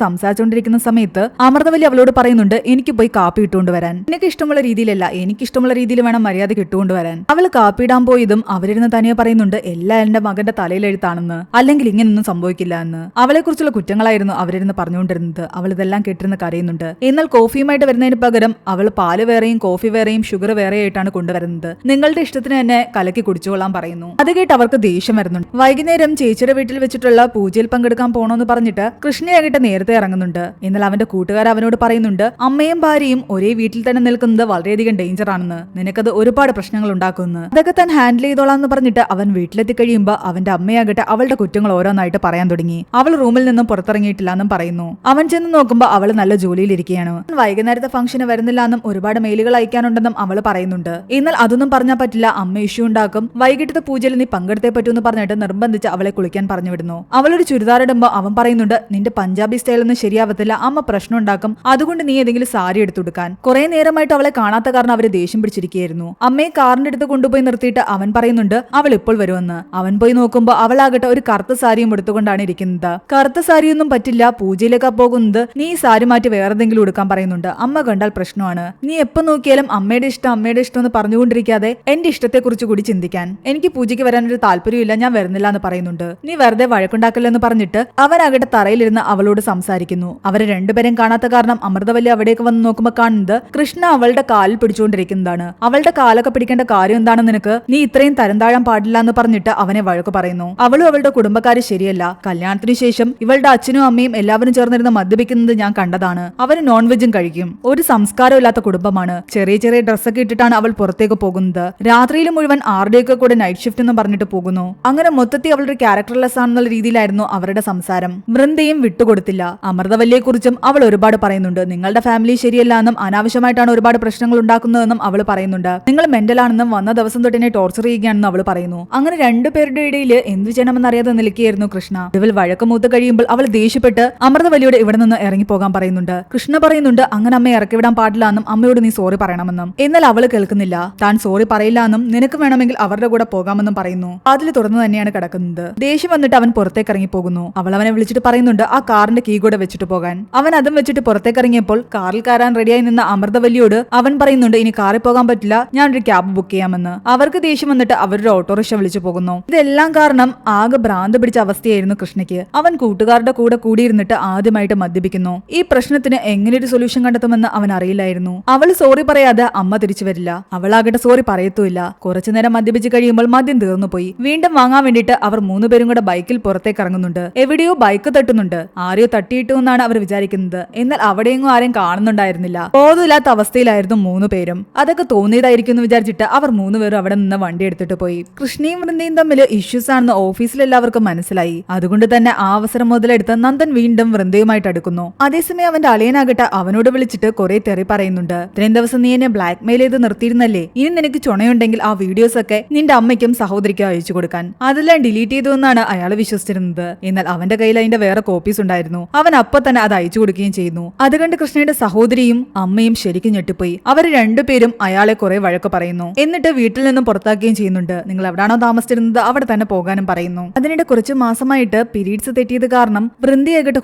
A: സംസാരിച്ചുകൊണ്ടിരിക്കുന്ന സമയത്ത് അമൃതവല്ലി അവളോട് പറയുന്നുണ്ട്, എനിക്ക് പോയി കാപ്പി ഇട്ടുകൊണ്ട് വരാൻ. എനിക്ക് ഇഷ്ടമുള്ള രീതിയിലല്ല, എനിക്കിഷ്ടമുള്ള രീതിയിൽ വേണം മര്യാദയ്ക്ക് ഇട്ടുകൊണ്ട് വരാൻ. അവൾ കാപ്പി ഇടാൻ പോയതും അവരിരുന്ന് തനിയെ പറയുന്നുണ്ട്, എല്ലാം എന്റെ മകന്റെ തലയിലെഴുത്താണെന്ന്, അല്ലെങ്കിൽ ഇങ്ങനൊന്നും സംഭവിക്കില്ല എന്ന്. അവളെ കുറിച്ചുള്ള കുറ്റങ്ങളായിരുന്നു അവരിരുന്ന് പറഞ്ഞുകൊണ്ടിരുന്നത്. അവൾ ഇതെല്ലാം കേട്ടിരുന്ന് കരയുന്നുണ്ട്. എന്നാൽ കോഫിയുമായിട്ട് വരുന്നതിന് പകരം അവൾ പാല് വേറെയും കോഫി വേറെയും ഷുഗർ വേറെയായിട്ടാണ് കൊണ്ടുവരുന്നത്. നിങ്ങളുടെ ഇഷ്ടത്തിന് തന്നെ കലക്കി കുടിച്ചുകൊള്ളാൻ പറയുന്നു. അത് കേട്ട് അവർക്ക് ദേഷ്യം വരുന്നുണ്ട്. വൈകുന്നേരം ചേച്ചിയുടെ വീട്ടിൽ വെച്ചിട്ടുള്ള പൂജയിൽ പങ്കെടുക്കാൻ പോകണമെന്ന് പറഞ്ഞിട്ട് കൃഷ്ണയാകട്ടെ നേരത്തെ ഇറങ്ങുന്നുണ്ട്. എന്നാൽ അവന്റെ കൂട്ടുകാർ അവനോട് പറയുന്നുണ്ട്, അമ്മയും ഭാര്യയും ഒരേ വീട്ടിൽ തന്നെ നിൽക്കുന്നത് വളരെയധികം ഡേഞ്ചർ ആണെന്ന്, നിനക്കത് ഒരുപാട് പ്രശ്നങ്ങൾ ഉണ്ടാക്കുന്നു, അതൊക്കെ താൻ ഹാൻഡിൽ ചെയ്തോളാം എന്ന് പറഞ്ഞിട്ട് അവൻ വീട്ടിലെത്തി കഴിയുമ്പോൾ അവന്റെ അമ്മയാകട്ടെ അവളുടെ കുറ്റങ്ങൾ ഓരോന്നായിട്ട് പറയാൻ തുടങ്ങി. അവൾ റൂമിൽ നിന്നും പുറത്തിറങ്ങിയിട്ടില്ല എന്നും പറയുന്നു. അവൻ ചെന്ന് നോക്കുമ്പോൾ അവൾ നല്ല ജോലിയിലിരിക്കുകയാണ്. വൈകുന്നേരത്തെ ഫംഗ്ഷന് വരുന്നില്ല എന്നും ഒരുപാട് മെയിലുകൾ അയക്കാനുണ്ടെന്നും അവൾ പറയുന്നുണ്ട്. എന്നാൽ അതൊന്നും പറഞ്ഞാൽ പറ്റില്ല, അമ്മ ഇഷ്യൂ ഉണ്ടാക്കും, വൈകിട്ടത്തെ പൂജയിൽ നീ പങ്കെടുത്തേ പറ്റൂ എന്ന് പറഞ്ഞിട്ട് നിർബന്ധിച്ച് അവളെ കുളിക്കാൻ പറഞ്ഞു വിടുന്നു. അവളൊരു ചുരിദാർ ഇടുമ്പോൾ അവൻ പറയുന്നുണ്ട്, നിന്റെ പഞ്ചാബി സ്റ്റൈലൊന്നും ശരിയാവത്തില്ല, അമ്മ പ്രശ്നം ഉണ്ടാക്കും, അതുകൊണ്ട് നീ ഏതെങ്കിലും സാരി എടുത്തുകൊടുക്കാൻ. കുറെ നേരമായിട്ട് അവളെ കാണാത്ത കാരണം അവര് ദേഷ്യം പിടിച്ചിരിക്കുകയായിരുന്നു. അമ്മയെ കാറിന്റെ അടുത്ത് കൊണ്ടുപോയി നിർത്തിയിട്ട് അവൻ പറയുന്നുണ്ട് അവൾ ഇപ്പോൾ വരുമെന്ന്. അവൻ പോയി നോക്കുമ്പോൾ അവളാകട്ടെ ഒരു കറുത്ത സാരിയും എടുത്തുകൊണ്ടാണ് ഇരിക്കുന്നത്. കറുത്ത സാരിയൊന്നും പറ്റില്ല, പൂജയിലേക്കാ പോകുന്നത്, നീ ഈ സാരി മാറ്റി വേറെന്തെങ്കിലും എടുക്കാൻ പറയുന്നുണ്ട്. അമ്മ കണ്ടാൽ പ്രശ്നമാണ്, നീ എപ്പോ നോക്കിയാലും അമ്മയുടെ ഇഷ്ടം എന്ന് പറഞ്ഞുകൊണ്ടിരിക്കാതെ എന്റെ ഇഷ്ടത്തെ കുറിച്ച് കൂടി ചിന്തിക്കാൻ. എനിക്ക് പൂജയ്ക്ക് വരാനൊരു താല്പര്യമില്ല, ഞാൻ വരുന്നില്ല എന്ന് പറയുന്നുണ്ട്. നീ വെറുതെ വഴക്കുണ്ടാക്കില്ലെന്ന് പറഞ്ഞിട്ട് അവനാകട്ടെ തറയിലിരുന്ന് അവളോട് സംസാരിക്കുന്നു. അവരെ രണ്ടുപേരും കാണാത്ത കാരണം അമൃതവല്ലി അവിടേക്ക് വന്ന് നോക്കുമ്പോൾ കാണുന്നത് കൃഷ്ണ അവളുടെ കാലിൽ പിടിച്ചുകൊണ്ടിരിക്കുന്നതാണ്. അവളുടെ കാലൊക്കെ പിടിക്കേണ്ട കാര്യം എന്താണ് നിനക്ക്, നീ ഇത്രയും തരം താഴാൻ പാടില്ല എന്ന് പറഞ്ഞിട്ട് അവനെ വഴക്ക് പറയുന്നു. അവളും അവളുടെ കുടുംബക്കാര് ശരിയല്ല, കല്യാണത്തിന് ശേഷം ഇവളുടെ അച്ഛനും അമ്മയും എല്ലാവരും ചേർന്നിരുന്ന് മദ്യപിക്കുന്നത് ഞാൻ കണ്ടതാണ്, അവര് നോൺ വെജും കഴിക്കും, ഒരു സംസ്കാരം ഇല്ലാത്ത കുടുംബമാണ്. ചെറിയ ചെറിയ ഡ്രസ്സൊക്കെ ഇട്ടിട്ടാണ് അവൾ പുറത്തേക്ക് പോകുന്നത്. രാത്രിയിൽ മുഴുവൻ ആരുടെയൊക്കെ കൂടെ നൈറ്റ് ഷിഫ്റ്റ് എന്ന് പറഞ്ഞിട്ട് പോകുന്നു. അങ്ങനെ മൊത്തത്തിൽ അവളുടെ ക്യാരക്ടർലെസ് ആണെന്നുള്ള രീതിയിലായിരുന്നു അവരുടെ സംസാരം. വൃന്ദയും വിട്ടുകൊടുത്തില്ല. അമൃതവല്ലിയെ കുറിച്ചും അവൾ ഒരുപാട് പറയുന്നുണ്ട്. നിങ്ങളുടെ ഫാമിലി ശരിയല്ല എന്നും അനാവശ്യമായിട്ടാണ് ഒരുപാട് പ്രശ്നങ്ങൾ ഉണ്ടാക്കുന്നതെന്നും അവൾ പറയുന്നുണ്ട്. നിങ്ങൾ മെന്റൽ ആണെന്നും വന്ന ദിവസം തൊട്ട് എന്നെ ടോർച്ചർ ചെയ്യുകയാണെന്നും അവൾ പറയുന്നു. അങ്ങനെ രണ്ടുപേരുടെ ഇടയിൽ എന്തു ചെയ്യണമെന്നറിയാതെ നിൽക്കുകയായിരുന്നു കൃഷ്ണ. ഇവൾ വഴക്കമൂത്ത് കഴിയുമ്പോൾ അവൾ ദേഷ്യപ്പെട്ട് അമൃതവല്ലിയോട് ഇവിടെ നിന്ന് ഇറങ്ങിപ്പോകാൻ പറയുന്നുണ്ട്. കൃഷ്ണ പറയുന്നുണ്ട് അങ്ങനെ അമ്മയെ ഇറക്കി വിടാൻ പാടില്ല എന്നും അമ്മയോട് നീ സോറി പറയണമെന്നും. എന്നാൽ അവൾ കേൾക്കുന്നില്ല. താൻ സോറി പറയില്ല എന്നും നിനക്ക് വേണമെങ്കിൽ അവരുടെ കൂടെ പോകാമെന്നും പറയുന്നു. അതിൽ തുറന്നു തന്നെയാണ് കിടക്കുന്നത്. ദേഷ്യം വന്നിട്ട് അവൻ പുറത്തേക്ക് ഇറങ്ങി പോകുന്നു. അവൾ അവനെ വിളിച്ചിട്ട് പറയുന്നുണ്ട് ആ കാറിന്റെ കീ കൂടെ വെച്ചിട്ട് പോകാൻ. അവൻ അതും വെച്ചിട്ട് പുറത്തേക്ക് ഇറങ്ങിയപ്പോൾ കാറിൽ കയറാൻ റെഡിയായി നിന്ന അമൃതവല്ലിയോട് അവൻ പറയുന്നുണ്ട് ഇനി കാറിൽ പോകാൻ പറ്റില്ല, ഞാൻ ഒരു ക്യാബ് ബുക്ക് ചെയ്യാമെന്ന്. അവർക്ക് ദേഷ്യം വന്നിട്ട് അവരുടെ ഓട്ടോറിക്ഷ വിളിച്ചു പോകുന്നു. ഇതെല്ലാം കാരണം ആകെ ഭ്രാന്ത് പിടിച്ച അവസ്ഥയായിരുന്നു കൃഷ്ണയ്ക്ക്. അവൻ കൂട്ടുകാരുടെ കൂടെ കൂടിയിരുന്നിട്ട് ആദ്യമായിട്ട് മദ്യപിക്കുന്നു. ഈ പ്രശ്നത്തിന് എങ്ങനെ ഒരു സൊല്യൂഷൻ കണ്ടെത്തുമെന്ന് അവൻ അറിയില്ലായിരുന്നു. അവൾ സോറി പറയാതെ അമ്മ തിരിച്ചു വരില്ല. അവളാകട്ടെ സോറി പറയത്തുമില്ല. കുറച്ചുനേരം മദ്യപിച്ച് കഴിയുമ്പോൾ മദ്യം തീർന്നു പോയി. വീണ്ടും വാങ്ങാൻ വേണ്ടിയിട്ട് അവർ മൂന്നുപേരും കൂടെ ബൈക്കിൽ പുറത്തേക്ക് ഇറങ്ങുന്നുണ്ട്. എവിടെയോ ബൈക്ക് തട്ടുന്നുണ്ട്. ആരെയോ തട്ടിയിട്ടു എന്നാണ് അവർ വിചാരിക്കുന്നത്. എന്നാൽ അവിടെയെങ്ങും ആരെയും കാണുന്നുണ്ടായിരുന്നില്ല. ബോധമില്ലാത്ത അവസ്ഥയിലായിരുന്നു മൂന്നുപേരും. അതൊക്കെ തോന്നിയതായിരിക്കും എന്ന് വിചാരിച്ചിട്ട് അവർ മൂന്നുപേരും അവിടെ നിന്ന് വണ്ടി എടുത്തിട്ട് പോയി. കൃഷ്ണയും വൃന്ദയും തമ്മിൽ ഇഷ്യൂസ് ആണെന്ന് ഓഫീസിൽ എല്ലാവർക്കും മനസ്സിലായി. അതുകൊണ്ട് തന്നെ ആ അവസരം മുതലെടുത്ത് നന്ദൻ വീണ്ടും വൃന്ദയുമായിട്ട് അടുക്കുന്നു. അതേസമയം അവന്റെ അളിയനാകട്ടെ അവനോട് വിളിച്ചിട്ട് കുറെ തെറി പറയുന്നുണ്ട്. ഇത്രയും ദിവസം നീ എന്നെ ബ്ലാക്ക് മെയിൽ ചെയ്ത് നിർത്തിയിരുന്നല്ലേ, ഇനി നിനക്ക് ചുണയുണ്ടെങ്കിൽ ആ വീഡിയോസ് ഒക്കെ നിന്റെ അമ്മയ്ക്കും സഹോദരിക്കും അയച്ചു കൊടുക്കാൻ. അതെല്ലാം ഡിലീറ്റ് ചെയ്തു എന്നാണ് അയാൾ വിശ്വസിച്ചിരുന്നത്. എന്നാൽ അവന്റെ കയ്യിൽ അതിന്റെ വേറെ കോപ്പീസ് ഉണ്ടായിരുന്നു. അവൻ അപ്പൊ തന്നെ അത് അയച്ചു കൊടുക്കുകയും ചെയ്യുന്നു. അത് കണ്ട് കൃഷ്ണയുടെ സഹോദരിയും അമ്മയും ശരിക്കും ഞെട്ടിപ്പോയി. അവർ രണ്ടുപേരും അയാളെ കുറെ വഴക്ക് പറയുന്നു. എന്നിട്ട് വീട്ടിൽ നിന്നും പുറത്താക്കുകയും ചെയ്യുന്നുണ്ട്. നിങ്ങൾ എവിടാണോ താമസിച്ചിരുന്നത് അവിടെ തന്നെ പോകാനും പറയുന്നു. അതിനിടെ കുറച്ച് മാസമായിട്ട് പീരീഡ്സ് തെറ്റിയത് കാരണം വൃന്ദയാകട്ടെ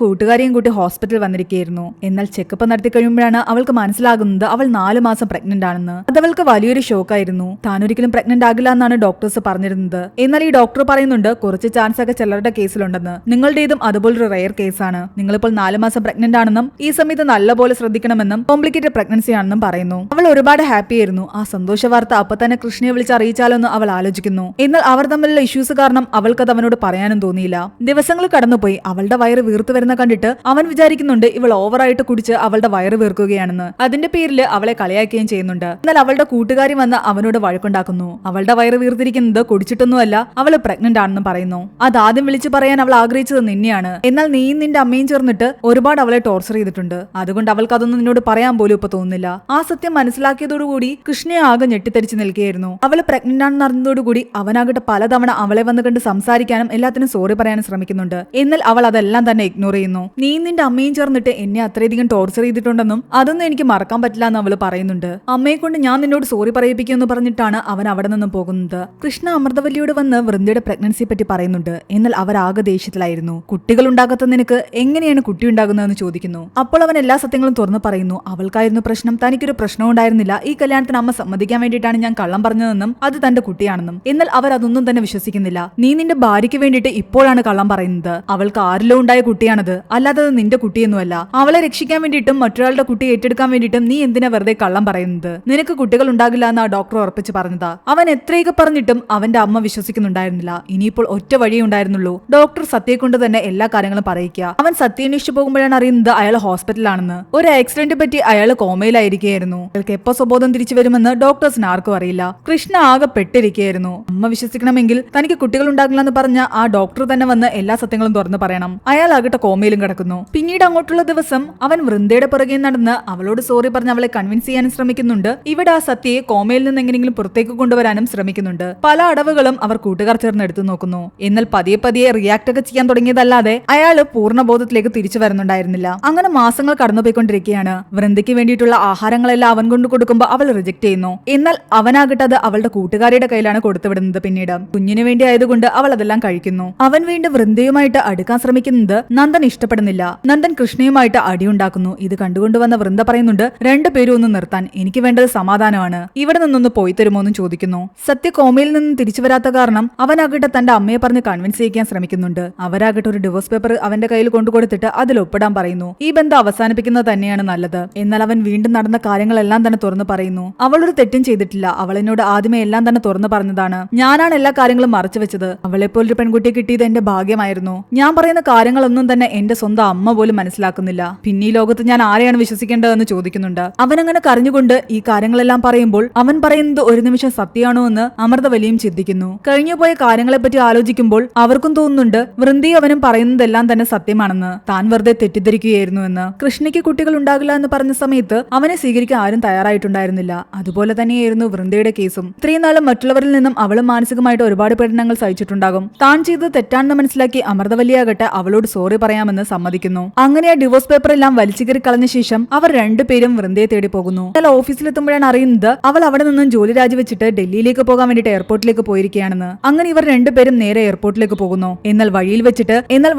A: കൂട്ടുകാരിയും കൂട്ടി ഹോസ്പിറ്റലിൽ വന്നിരിക്കുകയായിരുന്നു. എന്നാൽ ചെക്കപ്പ് നടത്തി കഴിയുമ്പോഴാണ് അവൾക്ക് മനസ്സിലാകുന്നത് അവൾ 4 മാസം പ്രഗ്നന്റ് ആണെന്ന്. അതവൾക്ക് വലിയൊരു ഷോക്കായിരുന്നു. താൻ ഒരിക്കലും പ്രഗ്നന്റ് ആകില്ല എന്നാണ് ഡോക്ടേഴ്സ് പറഞ്ഞിരുന്നത്. എന്നാൽ ഈ ഡോക്ടർ പറയുന്നുണ്ട് കുറച്ച് ചാൻസ് ഒക്കെ ചിലരുടെ കേസിലുണ്ടെന്ന്. നിങ്ങളുടേതും അതുപോലൊരു റെയർ കേസാണ്. നിങ്ങളിപ്പോൾ 4 മാസം പ്രഗ്നന്റ് ആണെന്നും ഈ സമയത്ത് നല്ലപോലെ ശ്രദ്ധിക്കണമെന്നും കോംപ്ലിക്കേറ്റഡ് പ്രഗ്നൻസി ആണെന്നും പറയുന്നു. അവൾ ഒരുപാട് ഹാപ്പി ആയിരുന്നു. ആ സന്തോഷ വാർത്ത അപ്പൊ തന്നെ കൃഷ്ണയെ വിളിച്ച് അറിയിച്ചാലോ എന്ന് അവൾ ആലോചിക്കുന്നു. എന്നാൽ അവർ തമ്മിലുള്ള ഇഷ്യൂസ് കാരണം അവൾക്കത് അവനോട് പറയാനും തോന്നിയില്ല. ദിവസങ്ങൾ കടന്നുപോയി. അവളുടെ വയറ് വീർത്തു വരുന്ന കണ്ടിട്ട് അവൻ വിചാരിക്കുന്നുണ്ട് ഇവൾ ഓവറായിട്ട് കുടിച്ച് അവളുടെ വയറ് വീർക്കുകയാണെന്ന്. അതിന്റെ പേരിൽ അവളെ കളിയാക്കുകയും ചെയ്യുന്നുണ്ട്. എന്നാൽ അവളുടെ കൂട്ടുകാരി വന്ന് അവനോട് വഴക്കുണ്ടാക്കുന്നു. അവളുടെ വയറ് വീർത്തിരിക്കുന്നത് കുടിച്ചിട്ടൊന്നുമല്ല, അവള് പ്രഗ്നന്റ് ആണെന്ന് പറയുന്നു. അതാദ്യം വിളിച്ചു പറയാൻ അവൾ ആഗ്രഹിച്ചത് നിന്നെയാണ്. എന്നാൽ നീയും നിന്റെ അമ്മയും ചേർന്നിട്ട് ഒരുപാട് അവളെ ടോർച്ചർ ചെയ്തിട്ടുണ്ട്. അതുകൊണ്ട് അവൾക്ക് അതൊന്നും നിന്നോട് പറയാൻ പോലും ഇപ്പൊ തോന്നുന്നില്ല. ആ സത്യം മനസ്സിലാക്കിയതോടുകൂടി കൃഷ്ണയെ ആകെ ഞെട്ടിത്തരിച്ച് നിൽക്കുകയായിരുന്നു. അവള് പ്രഗ്നന്റ് ആണെന്ന് അറിഞ്ഞതോടുകൂടി അവനാകട്ടെ പലതവണ അവളെ വന്ന് കണ്ട് സംസാരിക്കാനും എല്ലാത്തിനും സോറി പറയാനും ശ്രമിക്കുന്നുണ്ട്. എന്നാൽ അവൾ അതെല്ലാം തന്നെ ഇഗ്നോർ ചെയ്യുന്നു. നീയും നിന്റെ അമ്മയും ചേർന്നിട്ട് എന്നെ അത്രയധികം ടോർച്ചർ ചെയ്തിട്ടുണ്ടെന്നും അതൊന്നും എനിക്ക് മറക്കാൻ പറ്റില്ല എന്ന് അവള് പറയുന്നുണ്ട്. അമ്മയെ കൊണ്ട് ഞാൻ നിന്നോട് സോറി പറയിപ്പിക്കുമെന്ന് പറഞ്ഞിട്ടാണ് അവൻ അവിടെ നിന്നും പോകുന്നത്. കൃഷ്ണ അമൃതവല്ലിയോട് വന്ന് വൃന്ദയുടെ പ്രഗ്നൻസിയെ പറ്റി പറയുന്നുണ്ട്. എന്നാൽ അവർ ആകെ ദേഷ്യത്തിലായിരുന്നു. കുട്ടികൾ ഉണ്ടാകാത്ത നിനക്ക് എങ്ങനെയാണ് കുട്ടി ഉണ്ടാകുന്നതെന്ന് ചോദിക്കുന്നു. അപ്പോൾ അവൻ എല്ലാ സത്യങ്ങളും തുറന്നു പറയുന്നു. അവൾക്കായിരുന്നു പ്രശ്നം, തനിക്കൊരു പ്രശ്നവും ഉണ്ടായിരുന്നില്ല. ഈ കല്യാണത്തിന് അമ്മ സമ്മതിക്കാൻ വേണ്ടിയിട്ടാണ് ഞാൻ കള്ളം പറഞ്ഞതെന്നും അത് തന്റെ കുട്ടിയാണെന്നും. എന്നാൽ അവർ അതൊന്നും തന്നെ വിശ്വസിക്കുന്നില്ല. നീ നിന്റെ ഭാര്യയ്ക്ക് വേണ്ടിയിട്ട് ഇപ്പോഴാണ് കള്ളം പറയുന്നത്. അവൾക്ക് ആരിലോ ഉണ്ടായ കുട്ടിയാണത്, അല്ലാതെ അത് നിന്റെ കുട്ടിയൊന്നുമല്ല. അവളെ രക്ഷിക്കാൻ വേണ്ടിയിട്ടും മറ്റൊരാളുടെ കുട്ടി ഏറ്റെടുക്കാൻ വേണ്ടിയിട്ടും നീ എന്തിനാ വെറുതെ കള്ളം പറയുന്നത്? നിനക്ക് കുട്ടികൾ ഉണ്ടാകില്ല എന്ന് ആ ഡോക്ടർ ഉറപ്പിച്ച് പറഞ്ഞതാ. അവൻ എത്രയൊക്കെ പറഞ്ഞിട്ടും അവന്റെ അമ്മ വിശ്വസിക്കുന്നുണ്ടായിരുന്നില്ല. ഇനിയിപ്പോൾ ഒറ്റ വഴിയേ ഉണ്ടായിരുന്നുള്ളൂ, ഡോക്ടർ സത്യയെ കൊണ്ട് തന്നെ എല്ലാ കാര്യങ്ങളും പറയിക്കുക. അവൻ സത്യം അന്വേഷിച്ചു പോകുമ്പോഴാണ് അറിയുന്നത് അയാൾ ഹോസ്പിറ്റലാണെന്ന്. ഒരു ആക്സിഡന്റ് പറ്റി അയാൾ കോമയിലായിരിക്കുകയായിരുന്നു. അയാൾക്ക് എപ്പോ സ്വബോധം തിരിച്ചു വരുമെന്ന് ഡോക്ടേഴ്സിന് ആർക്കും അറിയില്ല. കൃഷ്ണ ആകെ പെട്ടിരിക്കുകയായിരുന്നു. അമ്മ വിശ്വസിക്കണമെങ്കിൽ തനിക്ക് കുട്ടികൾ ഉണ്ടാകില്ല എന്ന് പറഞ്ഞ ആ ഡോക്ടർ തന്നെ വന്ന് എല്ലാ സത്യങ്ങളും തുറന്നു പറയണം. അയാൾ ആകട്ടെ കോമയിലും കിടക്കുന്നു. പിന്നീട് അങ്ങോട്ടുള്ള ദിവസം അവൻ വൃന്ദയുടെ പുറകെ നടന്ന് അവളോട് സോറി പറഞ്ഞ് അവളെ കൺവിൻസ് ചെയ്യാനും ശ്രമിക്കുന്നുണ്ട്. ഇവിടെ ആ സത്യയെ കോമയിൽ നിന്ന് എങ്ങനെയെങ്കിലും പുറത്തേക്ക് കൊണ്ടുവരാനും ശ്രമിക്കുന്നുണ്ട്. പല അടവുകളും അവർ കൂട്ടുകാർ ചേർന്ന് എടുത്തു നോക്കുന്നു. എന്നാൽ പതിയെ പതിയെ റിയാക്ട് ഒക്കെ ചെയ്യാൻ തുടങ്ങിയതല്ലാതെ അയാള് പൂർണ്ണബോധത്തിലേക്ക് തിരിച്ചു വരുന്നുണ്ടായിരുന്നില്ല. അങ്ങനെ മാസങ്ങൾ കടന്നുപോയിക്കൊണ്ടിരിക്കുകയാണ്. വൃന്ദയ്ക്ക് വേണ്ടിയിട്ടുള്ള ആഹാരങ്ങളെല്ലാം അവൻ കൊണ്ട് കൊടുക്കുമ്പോൾ അവൾ റിജക്ട് ചെയ്യുന്നു. എന്നാൽ അവനാകട്ടെ അത് അവളുടെ കൂട്ടുകാരുടെ കയ്യിലാണ് കൊടുത്തുവിടുന്നത്. പിന്നീട് കുഞ്ഞിന് വേണ്ടി ആയതുകൊണ്ട് അവൾ അതെല്ലാം കഴിക്കുന്നു. അവൻ വീണ്ടും വൃന്ദയുമായിട്ട് അടുക്കാൻ ശ്രമിക്കുന്നത് നന്ദൻ ഇഷ്ടപ്പെടുന്നില്ല. നന്ദൻ കൃഷ്ണയുമായിട്ട് അടിയുണ്ടാക്കുന്നു. ഇത് കണ്ടുകൊണ്ടുവന്ന വൃന്ദ പറയുന്നുണ്ട്, രണ്ടുപേരും ഒന്ന് നിർത്താൻ, എനിക്ക് വേണ്ടത് സമാധാനമാണ്, ഇവിടെ നിന്നൊന്ന് പോയി തരുമോ എന്നും ചോദിക്കുന്നു. സത്യ കോമയിൽ നിന്നും തിരിച്ചു വരാത്ത കാരണം അവനാകട്ടെ തന്റെ അമ്മയെ പറഞ്ഞ് കൺവിൻസ് ചെയ്യിക്കാൻ ശ്രമിക്കുന്നുണ്ട്. അവരാകട്ടെ ഒരു ഡിവോഴ്സ് പേപ്പർ അവന്റെ കയ്യിൽ കൊണ്ടുകൊടുത്തിട്ട് അതിൽ ഒപ്പിടാൻ പറയുന്നു. ഈ ബന്ധം അവസാനിപ്പിക്കുന്നത് തന്നെയാണ് നല്ലത്. എന്നാൽ അവൻ വീണ്ടും നടന്ന കാര്യങ്ങളെല്ലാം തന്നെ തുറന്നു പറയുന്നു. അവളൊരു തെറ്റും ചെയ്തിട്ടില്ല. അവൾ എന്നോട് ആദ്യമേ എല്ലാം തന്നെ തുറന്നു പറഞ്ഞതാണ്. ഞാനാണ് എല്ലാ കാര്യങ്ങളും മറച്ചു വെച്ചത്. അവളെപ്പോലൊരു പെൺകുട്ടിയെ കിട്ടിയത് എന്റെ ഭാഗ്യമായിരുന്നു. ഞാൻ പറയുന്ന കാര്യങ്ങളൊന്നും തന്നെ എന്റെ സ്വന്തം അമ്മ പോലും മനസ്സിലാക്കുന്നില്ല. പിന്നെ ഈ ലോകത്ത് ഞാൻ ആരെയാണ് വിശ്വസിക്കേണ്ടതെന്ന് ചോദിക്കുന്നുണ്ട്. അവനങ്ങനെ കരഞ്ഞുകൊണ്ട് ഈ കാര്യങ്ങളെല്ലാം പറയുമ്പോൾ അവൻ പറയുന്നത് ഒരു നിമിഷം സത്യമാണോ എന്ന് അമൃത വലിയും ചിന്തിക്കുന്നു. കഴിഞ്ഞുപോയ കാര്യങ്ങളെപ്പറ്റി ആലോചിക്കുമ്പോൾ അവർക്കും തോന്നുന്നുണ്ട് വൃന്ദി അവനും പറയുന്നതെല്ലാം തന്നെ സത്യമാണെന്ന്. താൻ വെറുതെ തെറ്റിദ്ധരിക്കുകയായിരുന്നു എന്ന്. കൃഷ്ണയ്ക്ക് കുട്ടികൾ ഉണ്ടാകില്ല എന്ന് പറഞ്ഞ സമയത്ത് അവനെ സ്വീകരിക്കാൻ ആരും തയ്യാറായിട്ടുണ്ടായിരുന്നില്ല. അതുപോലെ തന്നെയായിരുന്നു വൃന്ദയുടെ കേസും. ഇത്രയും നാളും മറ്റുള്ളവരിൽ നിന്നും അവളും മാനസികമായിട്ട് ഒരുപാട് പീഡനങ്ങൾ സഹിച്ചിട്ടുണ്ടാകും. താൻ ചെയ്തത് തെറ്റാണെന്ന് മനസ്സിലാക്കി അമൃതവല്ലിയാകട്ടെ അവളോട് സോറി പറയാമെന്ന് സമ്മതിക്കുന്നു. അങ്ങനെ ആ ഡിവോഴ്സ് പേപ്പർ എല്ലാം വലിച്ചുകീറി കളഞ്ഞ ശേഷം അവർ രണ്ടുപേരും വൃന്ദയെ തേടി പോകുന്നു. എന്നാൽ ഓഫീസിലെത്തുമ്പോഴാണ് അറിയുന്നത് അവൾ അവിടെ നിന്നും ജോലി രാജിവെച്ചിട്ട് ഡൽഹിയിലേക്ക് പോകാൻ വേണ്ടിയിട്ട് എയർപോർട്ടിലേക്ക് പോയിരിക്കുകയാണെന്ന്. അങ്ങനെ ഇവർ രണ്ടുപേരും നേരെ എയർപോർട്ടിലേക്ക് പോകുന്നു. എന്നാൽ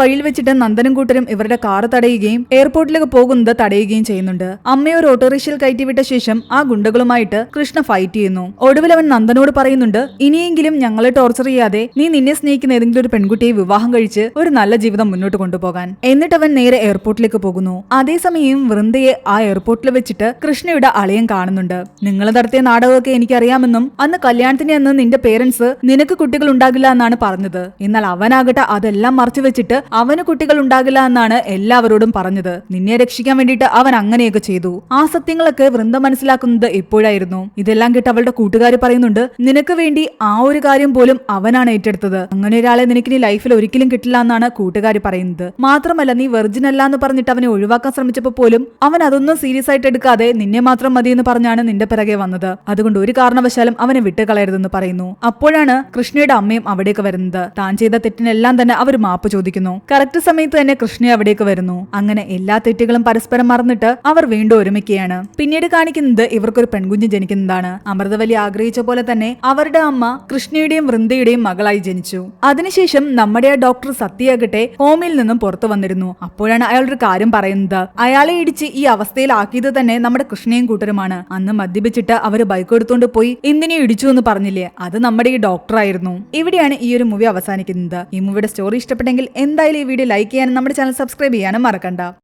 A: വഴിയിൽ വെച്ചിട്ട് നന്ദനും കൂട്ടരും ഇവരുടെ കാർ തടയുകയും എയർപോർട്ടിലേക്ക് പോകുന്നത് തടയുകയും ചെയ്യുന്നുണ്ട്. അമ്മയെ ഒരു ഓട്ടോറിക്ഷയിൽ കയറ്റിവിട്ട ശേഷം ആ ഗുണ്ടകളുമായിട്ട് കൃഷ്ണ ഫൈറ്റ് ചെയ്യുന്നു. ഒടുവിൽ അവൻ നന്ദനോട് പറയുന്നുണ്ട്, ഇനിയെങ്കിലും ഞങ്ങളെ ടോർച്ചർ ചെയ്യാതെ നീ നിന്നെ സ്നേഹിക്കുന്ന ഏതെങ്കിലും ഒരു പെൺകുട്ടിയെ വിവാഹം കഴിച്ച് ഒരു നല്ല ജീവിതം മുന്നോട്ട് കൊണ്ടുപോകാൻ. എന്നിട്ട് അവൻ നേരെ എയർപോർട്ടിലേക്ക് പോകുന്നു. അതേസമയം വൃന്ദയെ ആ എയർപോർട്ടിൽ വെച്ചിട്ട് കൃഷ്ണയുടെ അളിയൻ കാണുന്നുണ്ട്. നിങ്ങൾ നടത്തിയ നാടകമൊക്കെ എനിക്കറിയാമെന്നും അന്ന് കല്യാണത്തിന് അന്ന് നിന്റെ പേരൻസ് നിനക്ക് കുട്ടികൾ ഉണ്ടാകില്ല എന്നാണ് പറഞ്ഞത്. എന്നാൽ അവനാകട്ടെ അതെല്ലാം മറച്ചു വെച്ചിട്ട് അവന് കുട്ടികൾ ഉണ്ടാകില്ല എന്നാണ് എല്ലാവരോടും പറഞ്ഞത്. നിന്നെ രക്ഷിക്കാൻ വേണ്ടിയിട്ട് അവൻ അങ്ങനെയൊക്കെ ചെയ്തു. ആ സത്യങ്ങളൊക്കെ വൃന്ദ മനസ്സിലാക്കുന്നത് എപ്പോഴായിരുന്നു. ഇതെല്ലാം കേട്ട് അവളുടെ കൂട്ടുകാർ പറയുന്നുണ്ട്, നിനക്ക് വേണ്ടി ആ ഒരു കാര്യം പോലും അവനാണ് ഏറ്റെടുത്തത്. അങ്ങനെ ഒരാളെ നിനക്ക് നീ ലൈഫിൽ ഒരിക്കലും കിട്ടില്ല എന്നാണ് കൂട്ടുകാർ പറയുന്നത്. മാത്രമല്ല നീ വെർജിൻ അല്ല എന്ന് പറഞ്ഞിട്ട് അവനെ ഒഴിവാക്കാൻ ശ്രമിച്ചപ്പോൾ പോലും അവൻ അതൊന്നും സീരിയസ് ആയിട്ട് എടുക്കാതെ നിന്നെ മാത്രം മതി എന്ന് പറഞ്ഞാണ് നിന്റെ പിറകെ വന്നത്. അതുകൊണ്ട് ഒരു കാരണവശാലും അവനെ വിട്ടുകളയരുതെന്ന് പറയുന്നു. അപ്പോഴാണ് കൃഷ്ണയുടെ അമ്മയും അവിടേക്ക് വരുന്നത്. താൻ ചെയ്ത തെറ്റിനെല്ലാം തന്നെ അവർ മാപ്പ് ചോദിക്കുന്നു. കറക്റ്റ് സമയത്ത് തന്നെ കൃഷ്ണ അവിടേക്ക് വരുന്നു. അങ്ങനെ എല്ലാ തെറ്റുകളും പരസ്പരം മറന്നിട്ട് അവർ വീണ്ടും ഒരുമിക്കുകയാണ്. പിന്നീട് കാണിക്കുന്നത് ഇവർക്കൊരു പെൺകുഞ്ഞ് ജനിക്കുന്നതാണ്. അമൃതവല്ലി ആഗ്രഹിച്ച പോലെ തന്നെ അവരുടെ അമ്മ കൃഷ്ണയുടെയും വൃന്ദയുടെയും മകളായി ജനിച്ചു. അതിനുശേഷം നമ്മുടെ ആ ഡോക്ടർ സത്യയാകട്ടെ ഹോമിൽ നിന്നും പുറത്തു വന്നിരുന്നു. അപ്പോഴാണ് അയാൾ ഒരു കാര്യം പറയുന്നത്, അയാളെ ഇടിച്ച് ഈ അവസ്ഥയിലാക്കിയത് തന്നെ നമ്മുടെ കൃഷ്ണയും കൂട്ടരുമാണ്. അന്ന് മദ്യപിച്ചിട്ട് അവര് ബൈക്ക് എടുത്തുകൊണ്ട് പോയി എന്തിനെ ഇടിച്ചു എന്ന് പറഞ്ഞില്ലേ, അത് നമ്മുടെ ഈ ഡോക്ടർ ആയിരുന്നു. ഇവിടെയാണ് ഈ ഒരു മൂവി അവസാനിക്കുന്നത്. ഈ മൂവിയുടെ സ്റ്റോറി ഇഷ്ടപ്പെട്ടെങ്കിൽ എന്തായാലും ഈ വീഡിയോ ലൈക്ക് ചെയ്യാനും നമ്മുടെ ചാനൽ സബ്സ്ക്രൈബ് ചെയ്യാനും മറക്കണ്ട.